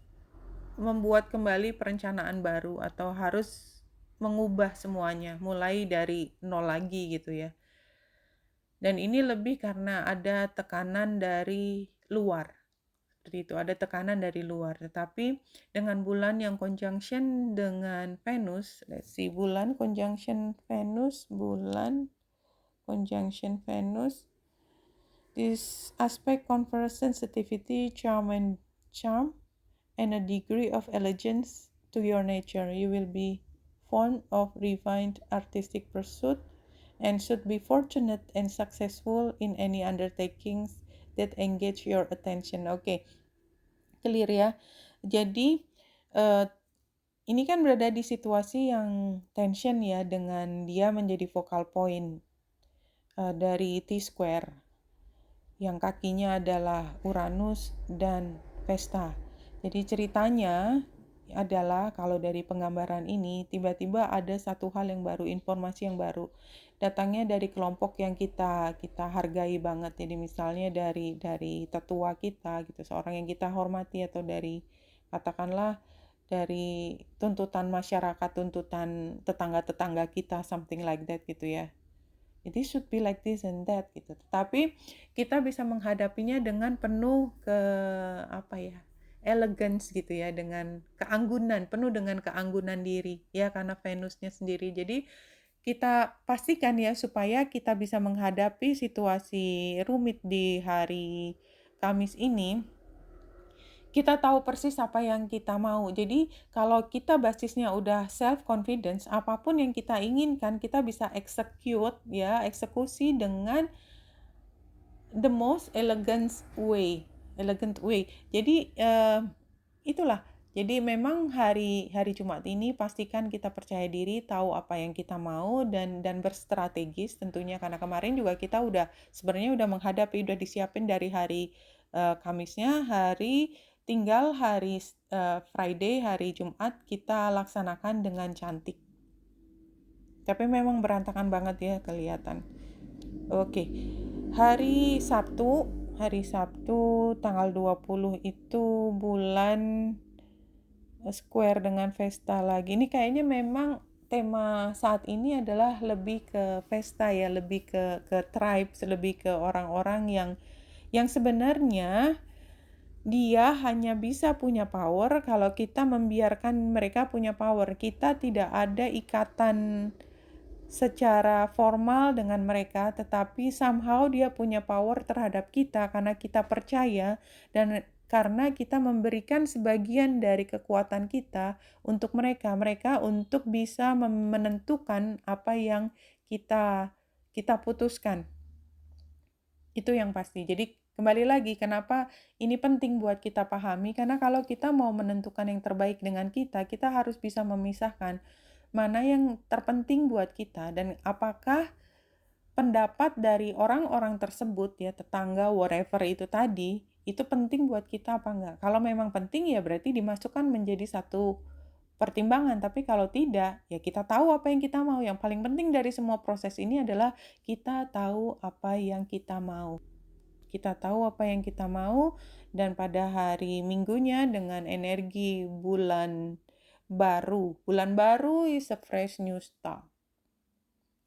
membuat kembali perencanaan baru atau harus mengubah semuanya, mulai dari nol lagi gitu ya. Dan ini lebih karena ada tekanan dari luar. Seperti itu, ada tekanan dari luar. Tetapi dengan bulan yang conjunction dengan Venus, let's see, bulan conjunction Venus, this aspect confers sensitivity, charm, and a degree of elegance to your nature. You will be fond of refined artistic pursuit and should be fortunate and successful in any undertakings that engage your attention. Oke, clear ya. Jadi ini kan berada di situasi yang tension ya, dengan dia menjadi focal point dari T-square yang kakinya adalah Uranus dan Vesta. Jadi ceritanya adalah kalau dari penggambaran ini tiba-tiba ada satu hal yang baru, informasi yang baru. Datangnya dari kelompok yang kita hargai banget. Jadi misalnya dari tetua kita gitu, seorang yang kita hormati, atau dari katakanlah dari tuntutan masyarakat, tuntutan tetangga-tetangga kita, something like that gitu ya. It should be like this and that gitu. Tapi kita bisa menghadapinya dengan penuh elegance gitu ya, dengan keanggunan, penuh dengan keanggunan diri ya, karena Venusnya sendiri. Jadi kita pastikan ya supaya kita bisa menghadapi situasi rumit di hari Kamis ini, kita tahu persis apa yang kita mau. Jadi kalau kita basisnya udah self confidence, apapun yang kita inginkan kita bisa eksekusi dengan the most elegant way. Jadi itulah. Jadi memang hari Jumat ini pastikan kita percaya diri, tahu apa yang kita mau, dan berstrategis tentunya, karena kemarin juga kita sebenarnya udah menghadapi, udah disiapin dari hari Kamisnya. Tinggal hari Friday, hari Jumat kita laksanakan dengan cantik. Tapi memang berantakan banget ya kelihatan. Oke. Hari Sabtu tanggal 20 itu bulan square dengan Vesta lagi. Ini kayaknya memang tema saat ini adalah lebih ke Vesta ya, lebih ke tribes, lebih ke orang-orang yang sebenarnya Dia hanya bisa punya power kalau kita membiarkan mereka punya power. Kita tidak ada ikatan secara formal dengan mereka, tetapi somehow dia punya power terhadap kita karena kita percaya dan karena kita memberikan sebagian dari kekuatan kita untuk mereka, mereka untuk bisa menentukan apa yang kita kita putuskan. Itu yang pasti. Jadi kembali lagi, kenapa ini penting buat kita pahami, karena kalau kita mau menentukan yang terbaik dengan kita harus bisa memisahkan mana yang terpenting buat kita dan apakah pendapat dari orang-orang tersebut ya, tetangga, whatever itu tadi, itu penting buat kita apa enggak. Kalau memang penting ya berarti dimasukkan menjadi satu pertimbangan, tapi kalau tidak, ya kita tahu apa yang kita mau. Yang paling penting dari semua proses ini adalah kita tahu apa yang kita mau. Kita tahu apa yang kita mau, dan pada hari Minggunya dengan energi bulan baru. Bulan baru is a fresh new start.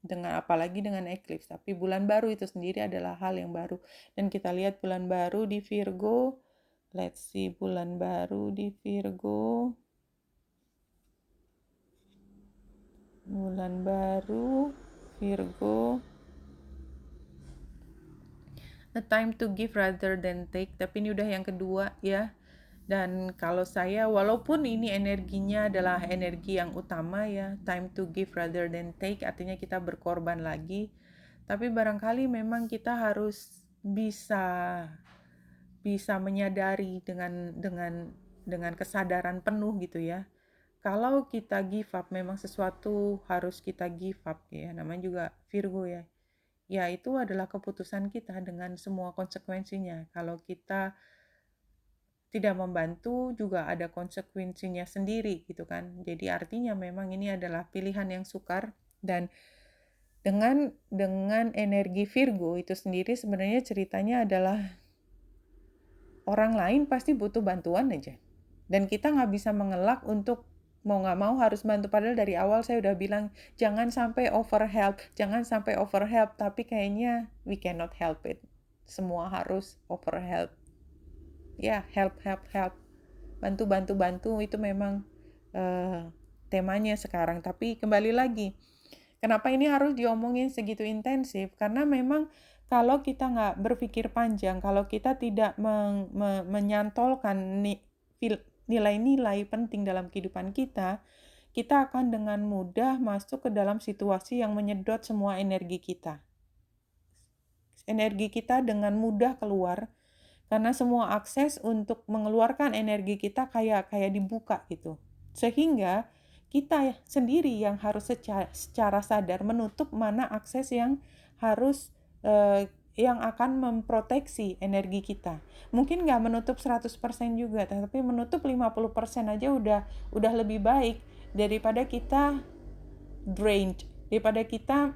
Dengan apalagi dengan eclipse, tapi bulan baru itu sendiri adalah hal yang baru. Dan kita lihat bulan baru di Virgo. Let's see bulan baru di Virgo. Bulan baru Virgo. A time to give rather than take, tapi ini udah yang kedua ya. Dan kalau saya, walaupun ini energinya adalah energi yang utama ya, time to give rather than take, artinya kita berkorban lagi. Tapi barangkali memang kita harus bisa menyadari dengan kesadaran penuh gitu ya. Kalau kita give up, memang sesuatu harus kita give up ya, namanya juga Virgo ya. Ya, itu adalah keputusan kita dengan semua konsekuensinya. Kalau kita tidak membantu, juga ada konsekuensinya sendiri gitu kan. Jadi artinya memang ini adalah pilihan yang sukar, dan dengan energi Virgo itu sendiri sebenarnya ceritanya adalah orang lain pasti butuh bantuan aja. Dan kita nggak bisa mengelak untuk mau nggak mau harus bantu. Padahal dari awal saya udah bilang, jangan sampai overhelp, tapi kayaknya we cannot help it. Semua harus overhelp. Ya, help. Bantu itu memang temanya sekarang. Tapi kembali lagi, kenapa ini harus diomongin segitu intensif? Karena memang kalau kita nggak berpikir panjang, kalau kita tidak menyantolkan nilai-nilai penting dalam kehidupan kita, kita akan dengan mudah masuk ke dalam situasi yang menyedot semua energi kita. Energi kita dengan mudah keluar, karena semua akses untuk mengeluarkan energi kita kayak dibuka gitu. Sehingga kita sendiri yang harus secara sadar menutup mana akses yang harus yang akan memproteksi energi kita. Mungkin nggak menutup 100% juga, tapi menutup 50% aja udah lebih baik daripada kita drained, daripada kita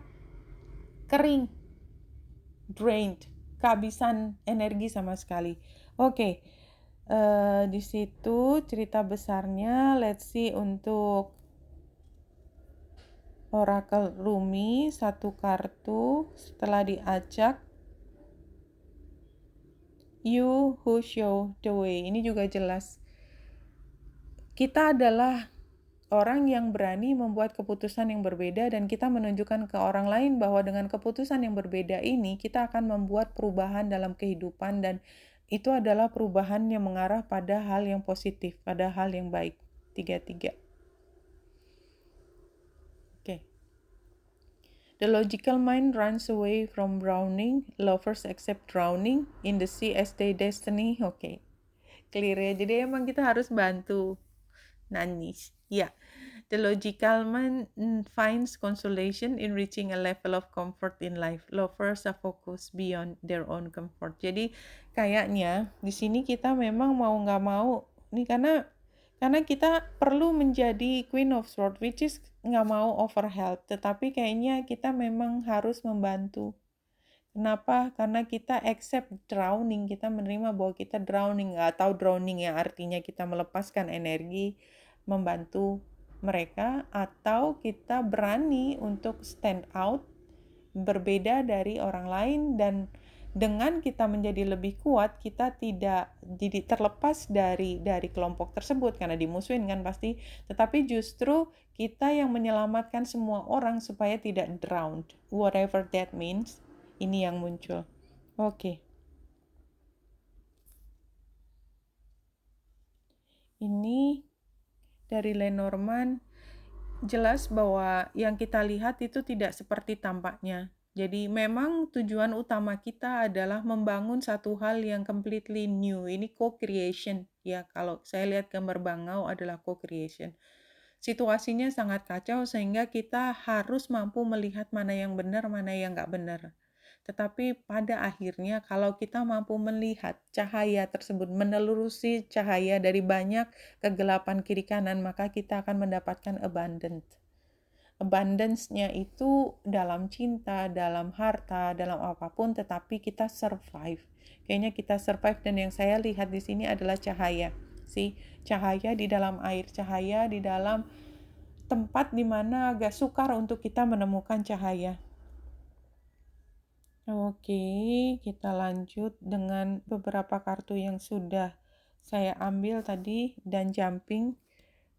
kering, drained, kehabisan energi sama sekali. Oke. Di situ cerita besarnya. Let's see untuk Oracle Rumi, satu kartu setelah diacak. You who show the way. Ini juga jelas. Kita adalah orang yang berani membuat keputusan yang berbeda, dan kita menunjukkan ke orang lain bahwa dengan keputusan yang berbeda ini kita akan membuat perubahan dalam kehidupan, dan itu adalah perubahan yang mengarah pada hal yang positif, pada hal yang baik. 3-3. Oke. The logical mind runs away from drowning. Lovers accept drowning in the sea as their destiny. Oke. Clear ya. Jadi emang kita harus bantu. Nanis. Ya. The logical mind finds consolation in reaching a level of comfort in life. Lovers are focused beyond their own comfort. Jadi kayaknya di sini kita memang mau nggak mau nih, karena kita perlu menjadi Queen of Swords, which is nggak mau overhelp, tetapi kayaknya kita memang harus membantu. Kenapa? Karena kita accept drowning, kita menerima bahwa kita drowning, atau drowning yang artinya kita melepaskan energi, membantu mereka, atau kita berani untuk stand out, berbeda dari orang lain, dan dengan kita menjadi lebih kuat, kita tidak jadi terlepas dari kelompok tersebut karena dimusuhin kan pasti, tetapi justru kita yang menyelamatkan semua orang supaya tidak drowned, whatever that means. Ini yang muncul. Oke. Ini dari Lenormand, jelas bahwa yang kita lihat itu tidak seperti tampaknya. Jadi memang tujuan utama kita adalah membangun satu hal yang completely new. Ini co-creation. Ya, kalau saya lihat gambar bangau adalah co-creation. Situasinya sangat kacau sehingga kita harus mampu melihat mana yang benar, mana yang nggak benar. Tetapi pada akhirnya kalau kita mampu melihat cahaya tersebut, menelurusi cahaya dari banyak kegelapan kiri kanan, maka kita akan mendapatkan abundance. Abundance-nya itu dalam cinta, dalam harta, dalam apapun, tetapi kita survive. Kayaknya kita survive, dan yang saya lihat di sini adalah cahaya. Cahaya di dalam air, cahaya di dalam tempat di mana agak sukar untuk kita menemukan cahaya. Oke, kita lanjut dengan beberapa kartu yang sudah saya ambil tadi dan jumping.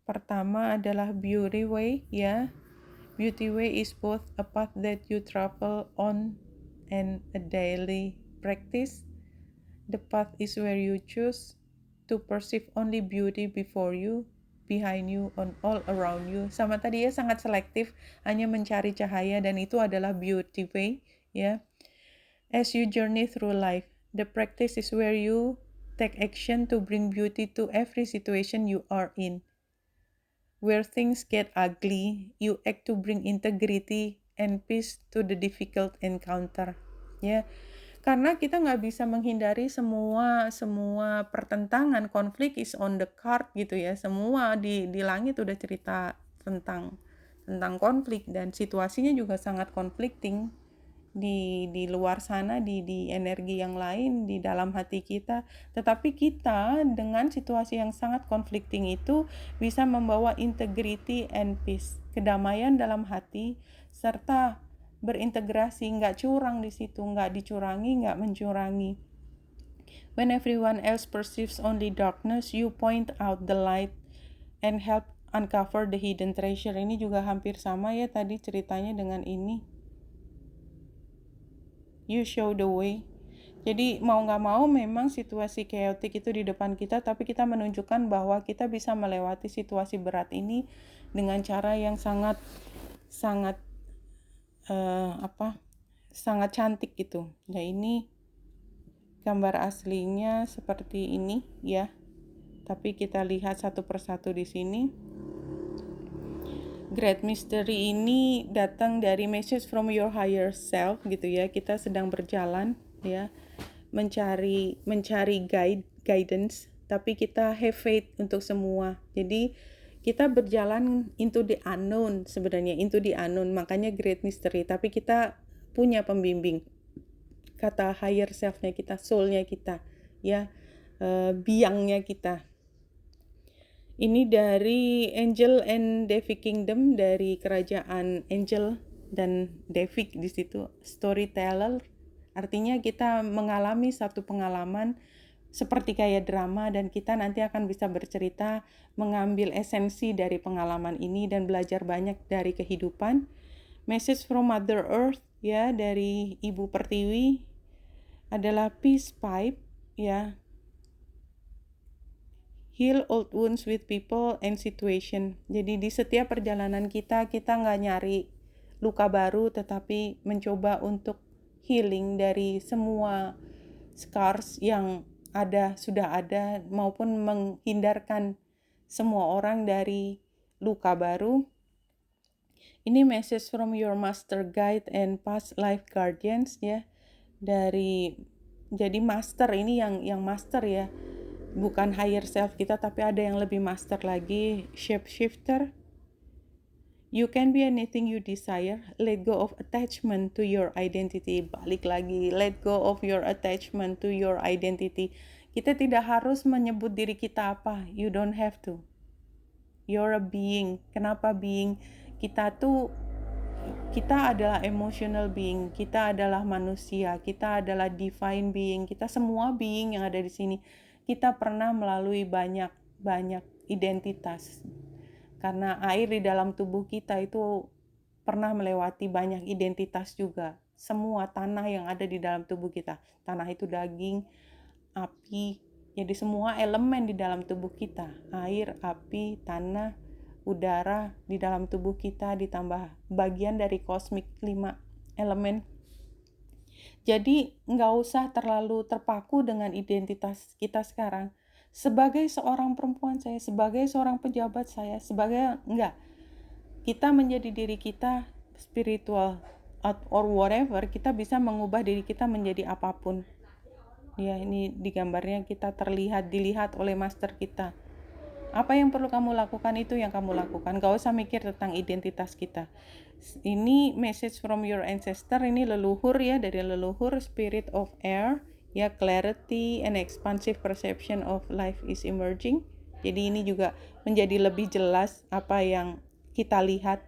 Pertama adalah Beauty Way, ya. Beauty Way is both a path that you travel on and a daily practice. The path is where you choose to perceive only beauty before you, behind you, on all around you. Sama tadi ya, sangat selektif, hanya mencari cahaya, dan itu adalah Beauty Way, ya. As you journey through life, the practice is where you take action to bring beauty to every situation you are in. Where things get ugly, you act to bring integrity and peace to the difficult encounter. Ya, karena kita nggak bisa menghindari semua pertentangan, konflik is on the card gitu ya. Semua di langit udah cerita tentang konflik, dan situasinya juga sangat conflicting di luar sana, di energi yang lain, di dalam hati kita. Tetapi kita dengan situasi yang sangat conflicting itu bisa membawa integrity and peace, kedamaian dalam hati, serta berintegrasi, nggak curang di situ, nggak dicurangi, nggak mencurangi. When everyone else perceives only darkness, you point out the light and help uncover the hidden treasure. Ini juga hampir sama ya tadi ceritanya dengan ini. You show the way. Jadi mau nggak mau memang situasi chaotic itu di depan kita, tapi kita menunjukkan bahwa kita bisa melewati situasi berat ini dengan cara yang sangat cantik gitu. Nah, ini gambar aslinya seperti ini ya. Tapi kita lihat satu persatu di sini. Great Mystery ini datang dari message from your higher self gitu ya. Kita sedang berjalan ya, mencari guidance, tapi kita have faith untuk semua. Jadi kita berjalan into the unknown sebenarnya, into the unknown, makanya Great Mystery, tapi kita punya pembimbing. Kata higher self-nya kita, soul-nya kita ya, biangnya kita. Ini dari Angel and Devi Kingdom, dari kerajaan Angel dan Devi di situ. Storyteller, artinya kita mengalami satu pengalaman seperti kayak drama, dan kita nanti akan bisa bercerita, mengambil esensi dari pengalaman ini dan belajar banyak dari kehidupan. Message from Mother Earth ya, dari Ibu Pertiwi adalah Peace Pipe ya. Heal old wounds with people and situation. Jadi di setiap perjalanan kita nggak nyari luka baru, tetapi mencoba untuk healing dari semua scars yang sudah ada, maupun menghindarkan semua orang dari luka baru. Ini message from your master guide and past life guardians ya. Jadi master ini yang master ya. Bukan higher self kita, tapi ada yang lebih master lagi, shapeshifter. You can be anything you desire. Let go of attachment to your identity. Balik lagi, let go of your attachment to your identity. Kita tidak harus menyebut diri kita apa. You don't have to. You're a being. Kenapa being? Kita tuh kita adalah emotional being, kita adalah manusia, kita adalah divine being, kita semua being yang ada di sini. Kita pernah melalui banyak identitas. Karena air di dalam tubuh kita itu pernah melewati banyak identitas juga. Semua tanah yang ada di dalam tubuh kita. Tanah itu daging, api, jadi semua elemen di dalam tubuh kita, air, api, tanah, udara di dalam tubuh kita ditambah bagian dari kosmik 5 elemen. Jadi nggak usah terlalu terpaku dengan identitas kita sekarang. Sebagai seorang perempuan saya, sebagai seorang pejabat saya, enggak. Kita menjadi diri kita spiritual or whatever, kita bisa mengubah diri kita menjadi apapun. Ya, ini di gambarnya kita dilihat oleh master kita. Apa yang perlu kamu lakukan itu yang kamu lakukan. Gak usah mikir tentang identitas kita. Ini message from your ancestor, ini leluhur ya, dari leluhur spirit of air. Ya, clarity and expansive perception of life is emerging. Jadi ini juga menjadi lebih jelas apa yang kita lihat.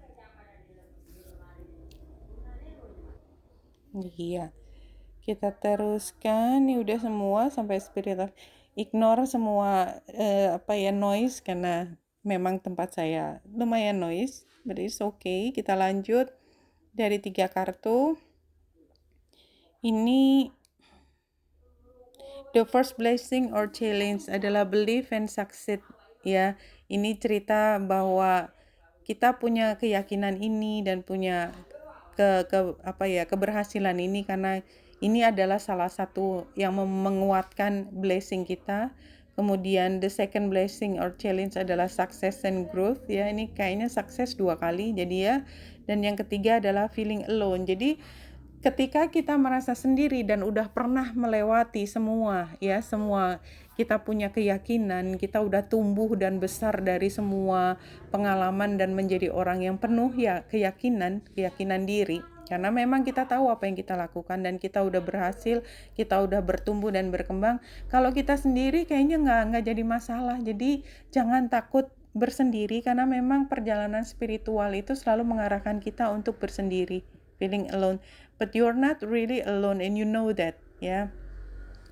Iya. Kita teruskan, ini udah semua sampai spirit of ignore semua noise karena memang tempat saya lumayan noise, but it's okay. Kita lanjut dari 3 kartu. Ini the first blessing or challenge adalah belief and succeed ya. Ini cerita bahwa kita punya keyakinan ini dan punya keberhasilan ini karena ini adalah salah satu yang menguatkan blessing kita. Kemudian the second blessing or challenge adalah success and growth ya. Ini kayaknya sukses 2 kali jadi ya. Dan yang ketiga adalah feeling alone. Jadi ketika kita merasa sendiri dan udah pernah melewati semua kita punya keyakinan, kita udah tumbuh dan besar dari semua pengalaman dan menjadi orang yang penuh ya keyakinan diri. Karena memang kita tahu apa yang kita lakukan dan kita udah berhasil, kita udah bertumbuh dan berkembang. Kalau kita sendiri kayaknya nggak jadi masalah. Jadi jangan takut bersendiri karena memang perjalanan spiritual itu selalu mengarahkan kita untuk bersendiri, feeling alone. But you're not really alone and you know that ya.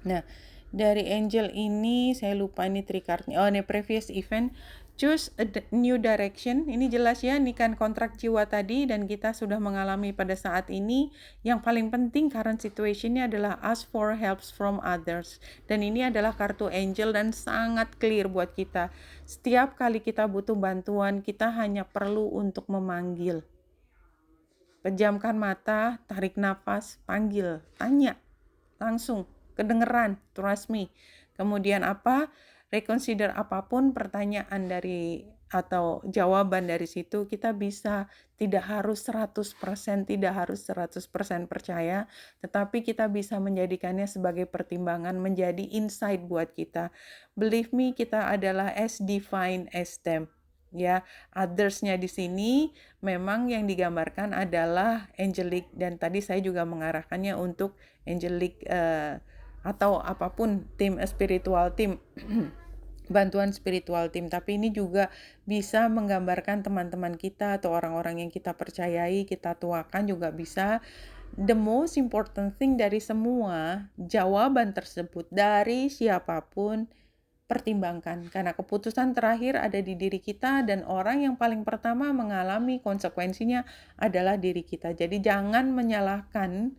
Nah, dari angel ini saya lupa ini tricardnya. Oh, ini previous event. Choose a new direction. Ini jelas ya, ini kan kontrak jiwa tadi dan kita sudah mengalami pada saat ini. Yang paling penting current situationnya adalah ask for helps from others. Dan ini adalah kartu angel dan sangat clear buat kita. Setiap kali kita butuh bantuan, kita hanya perlu untuk memanggil. Pejamkan mata, tarik nafas, panggil, tanya, langsung, kedengeran, trust me. Kemudian apa? Reconsider apapun pertanyaan dari atau jawaban dari situ, kita bisa tidak harus 100%, tidak harus 100% percaya, tetapi kita bisa menjadikannya sebagai pertimbangan, menjadi insight buat kita. Believe me, kita adalah as divine as them. Ya, others-nya di sini memang yang digambarkan adalah angelic dan tadi saya juga mengarahkannya untuk angelic atau apapun tim spiritual tim bantuan spiritual tim, tapi ini juga bisa menggambarkan teman-teman kita atau orang-orang yang kita percayai, kita tuakan juga bisa. The most important thing dari semua jawaban tersebut dari siapapun, pertimbangkan karena keputusan terakhir ada di diri kita dan orang yang paling pertama mengalami konsekuensinya adalah diri kita. Jadi jangan menyalahkan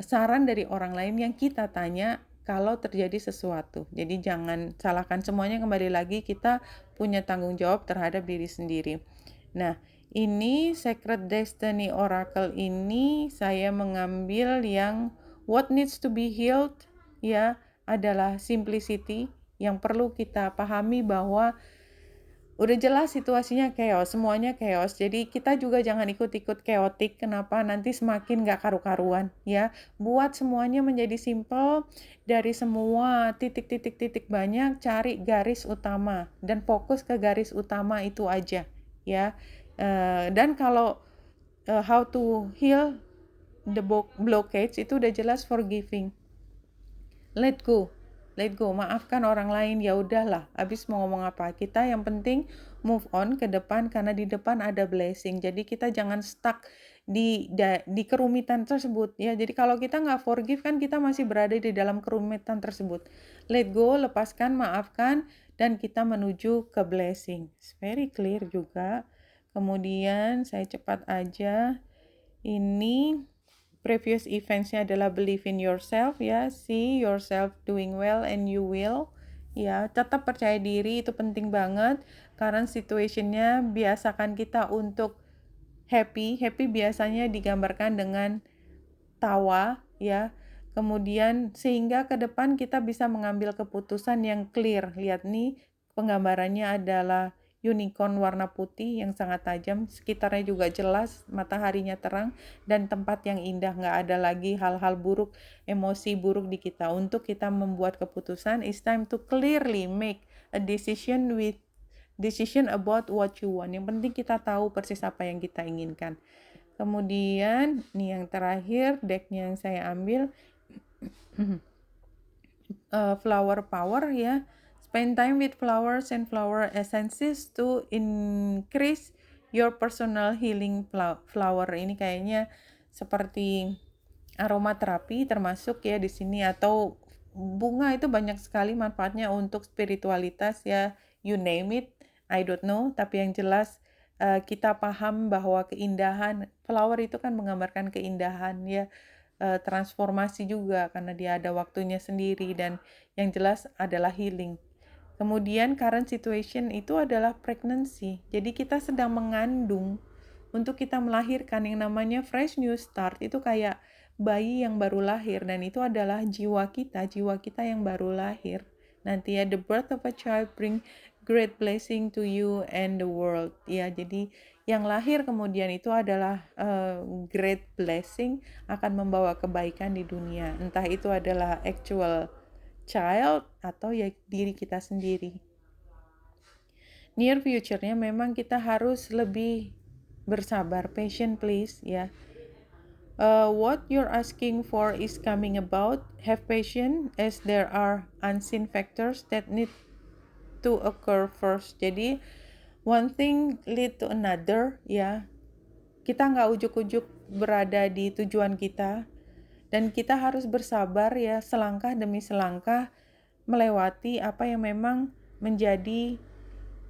saran dari orang lain yang kita tanya kalau terjadi sesuatu. Jadi jangan salahkan semuanya, kembali lagi kita punya tanggung jawab terhadap diri sendiri. Nah, ini Sacred Destiny Oracle ini saya mengambil yang what needs to be healed ya, adalah simplicity yang perlu kita pahami bahwa udah jelas situasinya chaos, semuanya chaos. Jadi kita juga jangan ikut-ikut chaotic. Kenapa? Nanti semakin gak karu-karuan ya. Buat semuanya menjadi simple. Dari semua titik-titik banyak, cari garis utama dan fokus ke garis utama itu aja ya. Dan kalau how to heal the blockage itu udah jelas forgiving. Let go. let go, maafkan orang lain, ya udahlah, habis mau ngomong apa. Kita yang penting move on ke depan karena di depan ada blessing. Jadi kita jangan stuck di kerumitan tersebut ya. Jadi kalau kita nggak forgive kan kita masih berada di dalam kerumitan tersebut. Let go, lepaskan, maafkan, dan kita menuju ke blessing. It's very clear juga. Kemudian saya cepat aja. Ini previous events-nya adalah believe in yourself ya, see yourself doing well and you will. Ya, tetap percaya diri itu penting banget. Current situation-nya biasakan kita untuk happy. Happy biasanya digambarkan dengan tawa ya. Kemudian sehingga ke depan kita bisa mengambil keputusan yang clear. Lihat nih, penggambarannya adalah unicorn warna putih yang sangat tajam, sekitarnya juga jelas, mataharinya terang, dan tempat yang indah, nggak ada lagi hal-hal buruk, emosi buruk di kita. Untuk kita membuat keputusan, it's time to clearly make a decision about what you want. Yang penting kita tahu persis apa yang kita inginkan. Kemudian, nih yang terakhir, decknya yang saya ambil, flower power ya. Spend time with flowers and flower essences to increase your personal healing flower. Ini kayaknya seperti aromaterapi termasuk ya di sini, atau bunga itu banyak sekali manfaatnya untuk spiritualitas ya, you name it, I don't know, tapi yang jelas kita paham bahwa keindahan flower itu kan menggambarkan keindahan ya, transformasi juga karena dia ada waktunya sendiri, dan yang jelas adalah healing. Kemudian current situation itu adalah pregnancy. Jadi kita sedang mengandung untuk kita melahirkan yang namanya fresh new start. Itu kayak bayi yang baru lahir, dan itu adalah jiwa kita yang baru lahir. Nanti ya, the birth of a child bring great blessing to you and the world. Ya, jadi yang lahir kemudian itu adalah great blessing, akan membawa kebaikan di dunia. Entah itu adalah actual child atau ya diri kita sendiri. Near future-nya memang kita harus lebih bersabar, patient please ya. What you're asking for is coming about. Have patience as there are unseen factors that need to occur first. Jadi one thing lead to another ya. Kita nggak ujuk-ujuk berada di tujuan kita, dan kita harus bersabar ya, selangkah demi selangkah melewati apa yang memang menjadi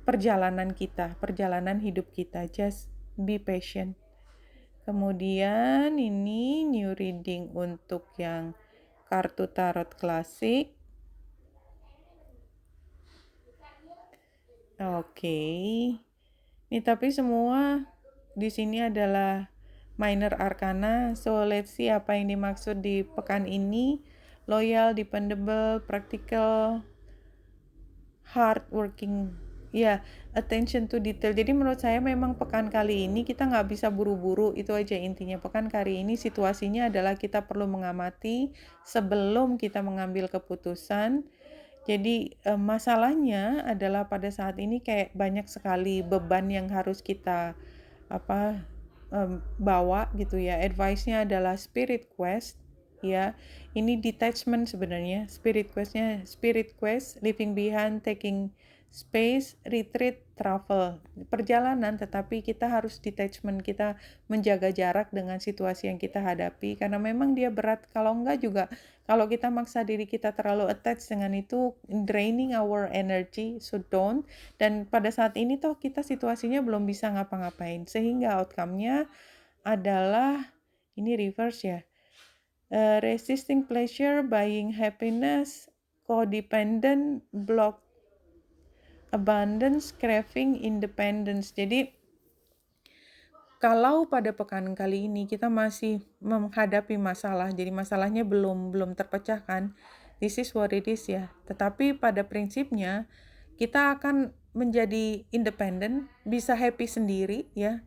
perjalanan kita, perjalanan hidup kita. Just be patient. Kemudian ini new reading untuk yang kartu tarot klasik. Oke. Ini tapi semua di sini adalah minor arcana. So let's see apa yang dimaksud di pekan ini. Loyal, dependable, practical, hardworking, ya, attention to detail. Jadi menurut saya memang pekan kali ini kita nggak bisa buru-buru, itu aja intinya. Pekan kali ini situasinya adalah kita perlu mengamati sebelum kita mengambil keputusan. Jadi masalahnya adalah pada saat ini kayak banyak sekali beban yang harus kita bawa gitu ya. Advice-nya adalah spirit quest ya. Ini detachment sebenarnya. Spirit quest, leaving behind, taking space, retreat, travel. Perjalanan, tetapi kita harus detachment, kita menjaga jarak dengan situasi yang kita hadapi karena memang dia berat. Kalau enggak juga, kalau kita maksa diri kita terlalu attached dengan itu, draining our energy, so don't. Dan pada saat ini toh kita situasinya belum bisa ngapa-ngapain, sehingga outcome-nya adalah ini reverse ya. Resisting pleasure, buying happiness, codependent, block abundance, craving independence. Jadi kalau pada pekan kali ini kita masih menghadapi masalah, jadi masalahnya belum terpecahkan, this is what it is ya. Tetapi pada prinsipnya kita akan menjadi independen, bisa happy sendiri ya,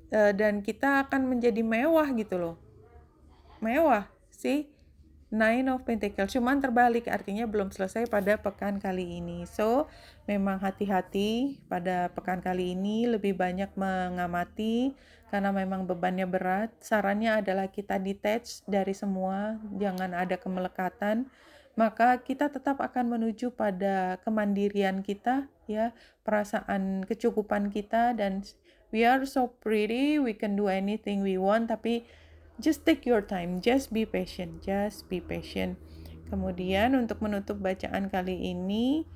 dan kita akan menjadi mewah gitu loh. Mewah sih. Nine of Pentacles, cuman terbalik, artinya belum selesai pada pekan kali ini. So, memang hati-hati pada pekan kali ini, lebih banyak mengamati karena memang bebannya berat. Sarannya adalah kita detach dari semua, jangan ada kemelekatan. maka kita tetap akan menuju pada kemandirian kita, ya, perasaan kecukupan kita, dan we are so pretty, we can do anything we want, tapi just take your time, just be patient, just be patient. Kemudian untuk menutup bacaan kali ini,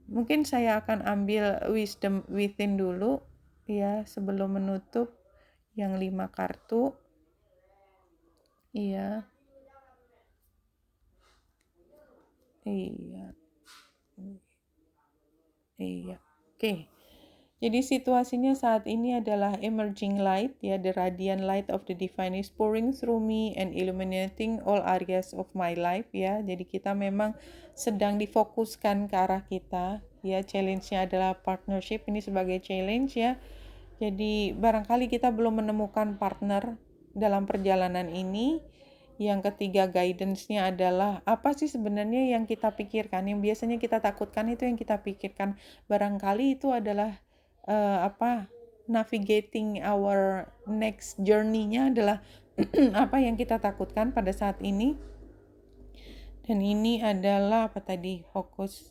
mungkin saya akan ambil wisdom within dulu, ya, sebelum menutup yang 5 kartu. Iya. Iya. Iya. Oke. Jadi situasinya saat ini adalah emerging light, ya, the radiant light of the divine is pouring through me and illuminating all areas of my life, ya. Jadi kita memang sedang difokuskan ke arah kita, ya. Challenge-nya adalah partnership, ini sebagai challenge, ya. Jadi barangkali kita belum menemukan partner dalam perjalanan ini. Yang ketiga, guidance-nya adalah apa sih sebenarnya yang kita pikirkan, yang biasanya kita takutkan itu yang kita pikirkan. Barangkali itu adalah navigating our next journey-nya adalah apa yang kita takutkan pada saat ini. Dan ini adalah apa tadi? Fokus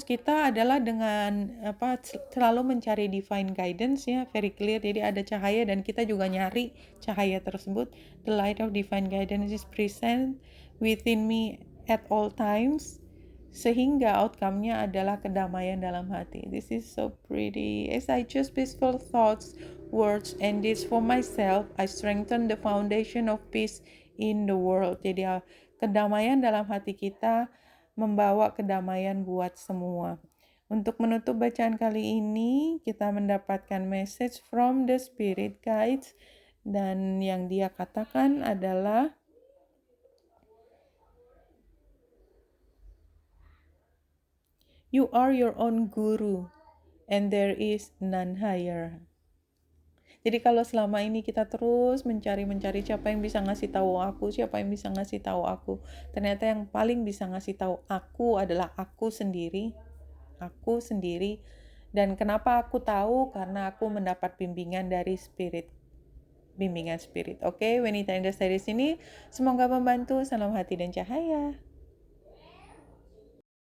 kita adalah dengan selalu mencari divine guidance, ya, very clear. Jadi ada cahaya dan kita juga nyari cahaya tersebut. The light of divine guidance is present within me at all times, sehingga outcome-nya adalah kedamaian dalam hati. This is so pretty. As I choose peaceful thoughts, words, and deeds for myself, I strengthen the foundation of peace in the world. Jadi kedamaian dalam hati kita membawa kedamaian buat semua. Untuk menutup bacaan kali ini, kita mendapatkan message from the spirit guides, dan yang dia katakan adalah you are your own guru and there is none higher. Jadi kalau selama ini kita terus mencari siapa yang bisa ngasih tahu aku, ternyata yang paling bisa ngasih tahu aku adalah aku sendiri. Dan kenapa aku tahu? Karena aku mendapat bimbingan spirit. Oke, Wenita Indah dari sini. Semoga membantu. Salam hati dan cahaya.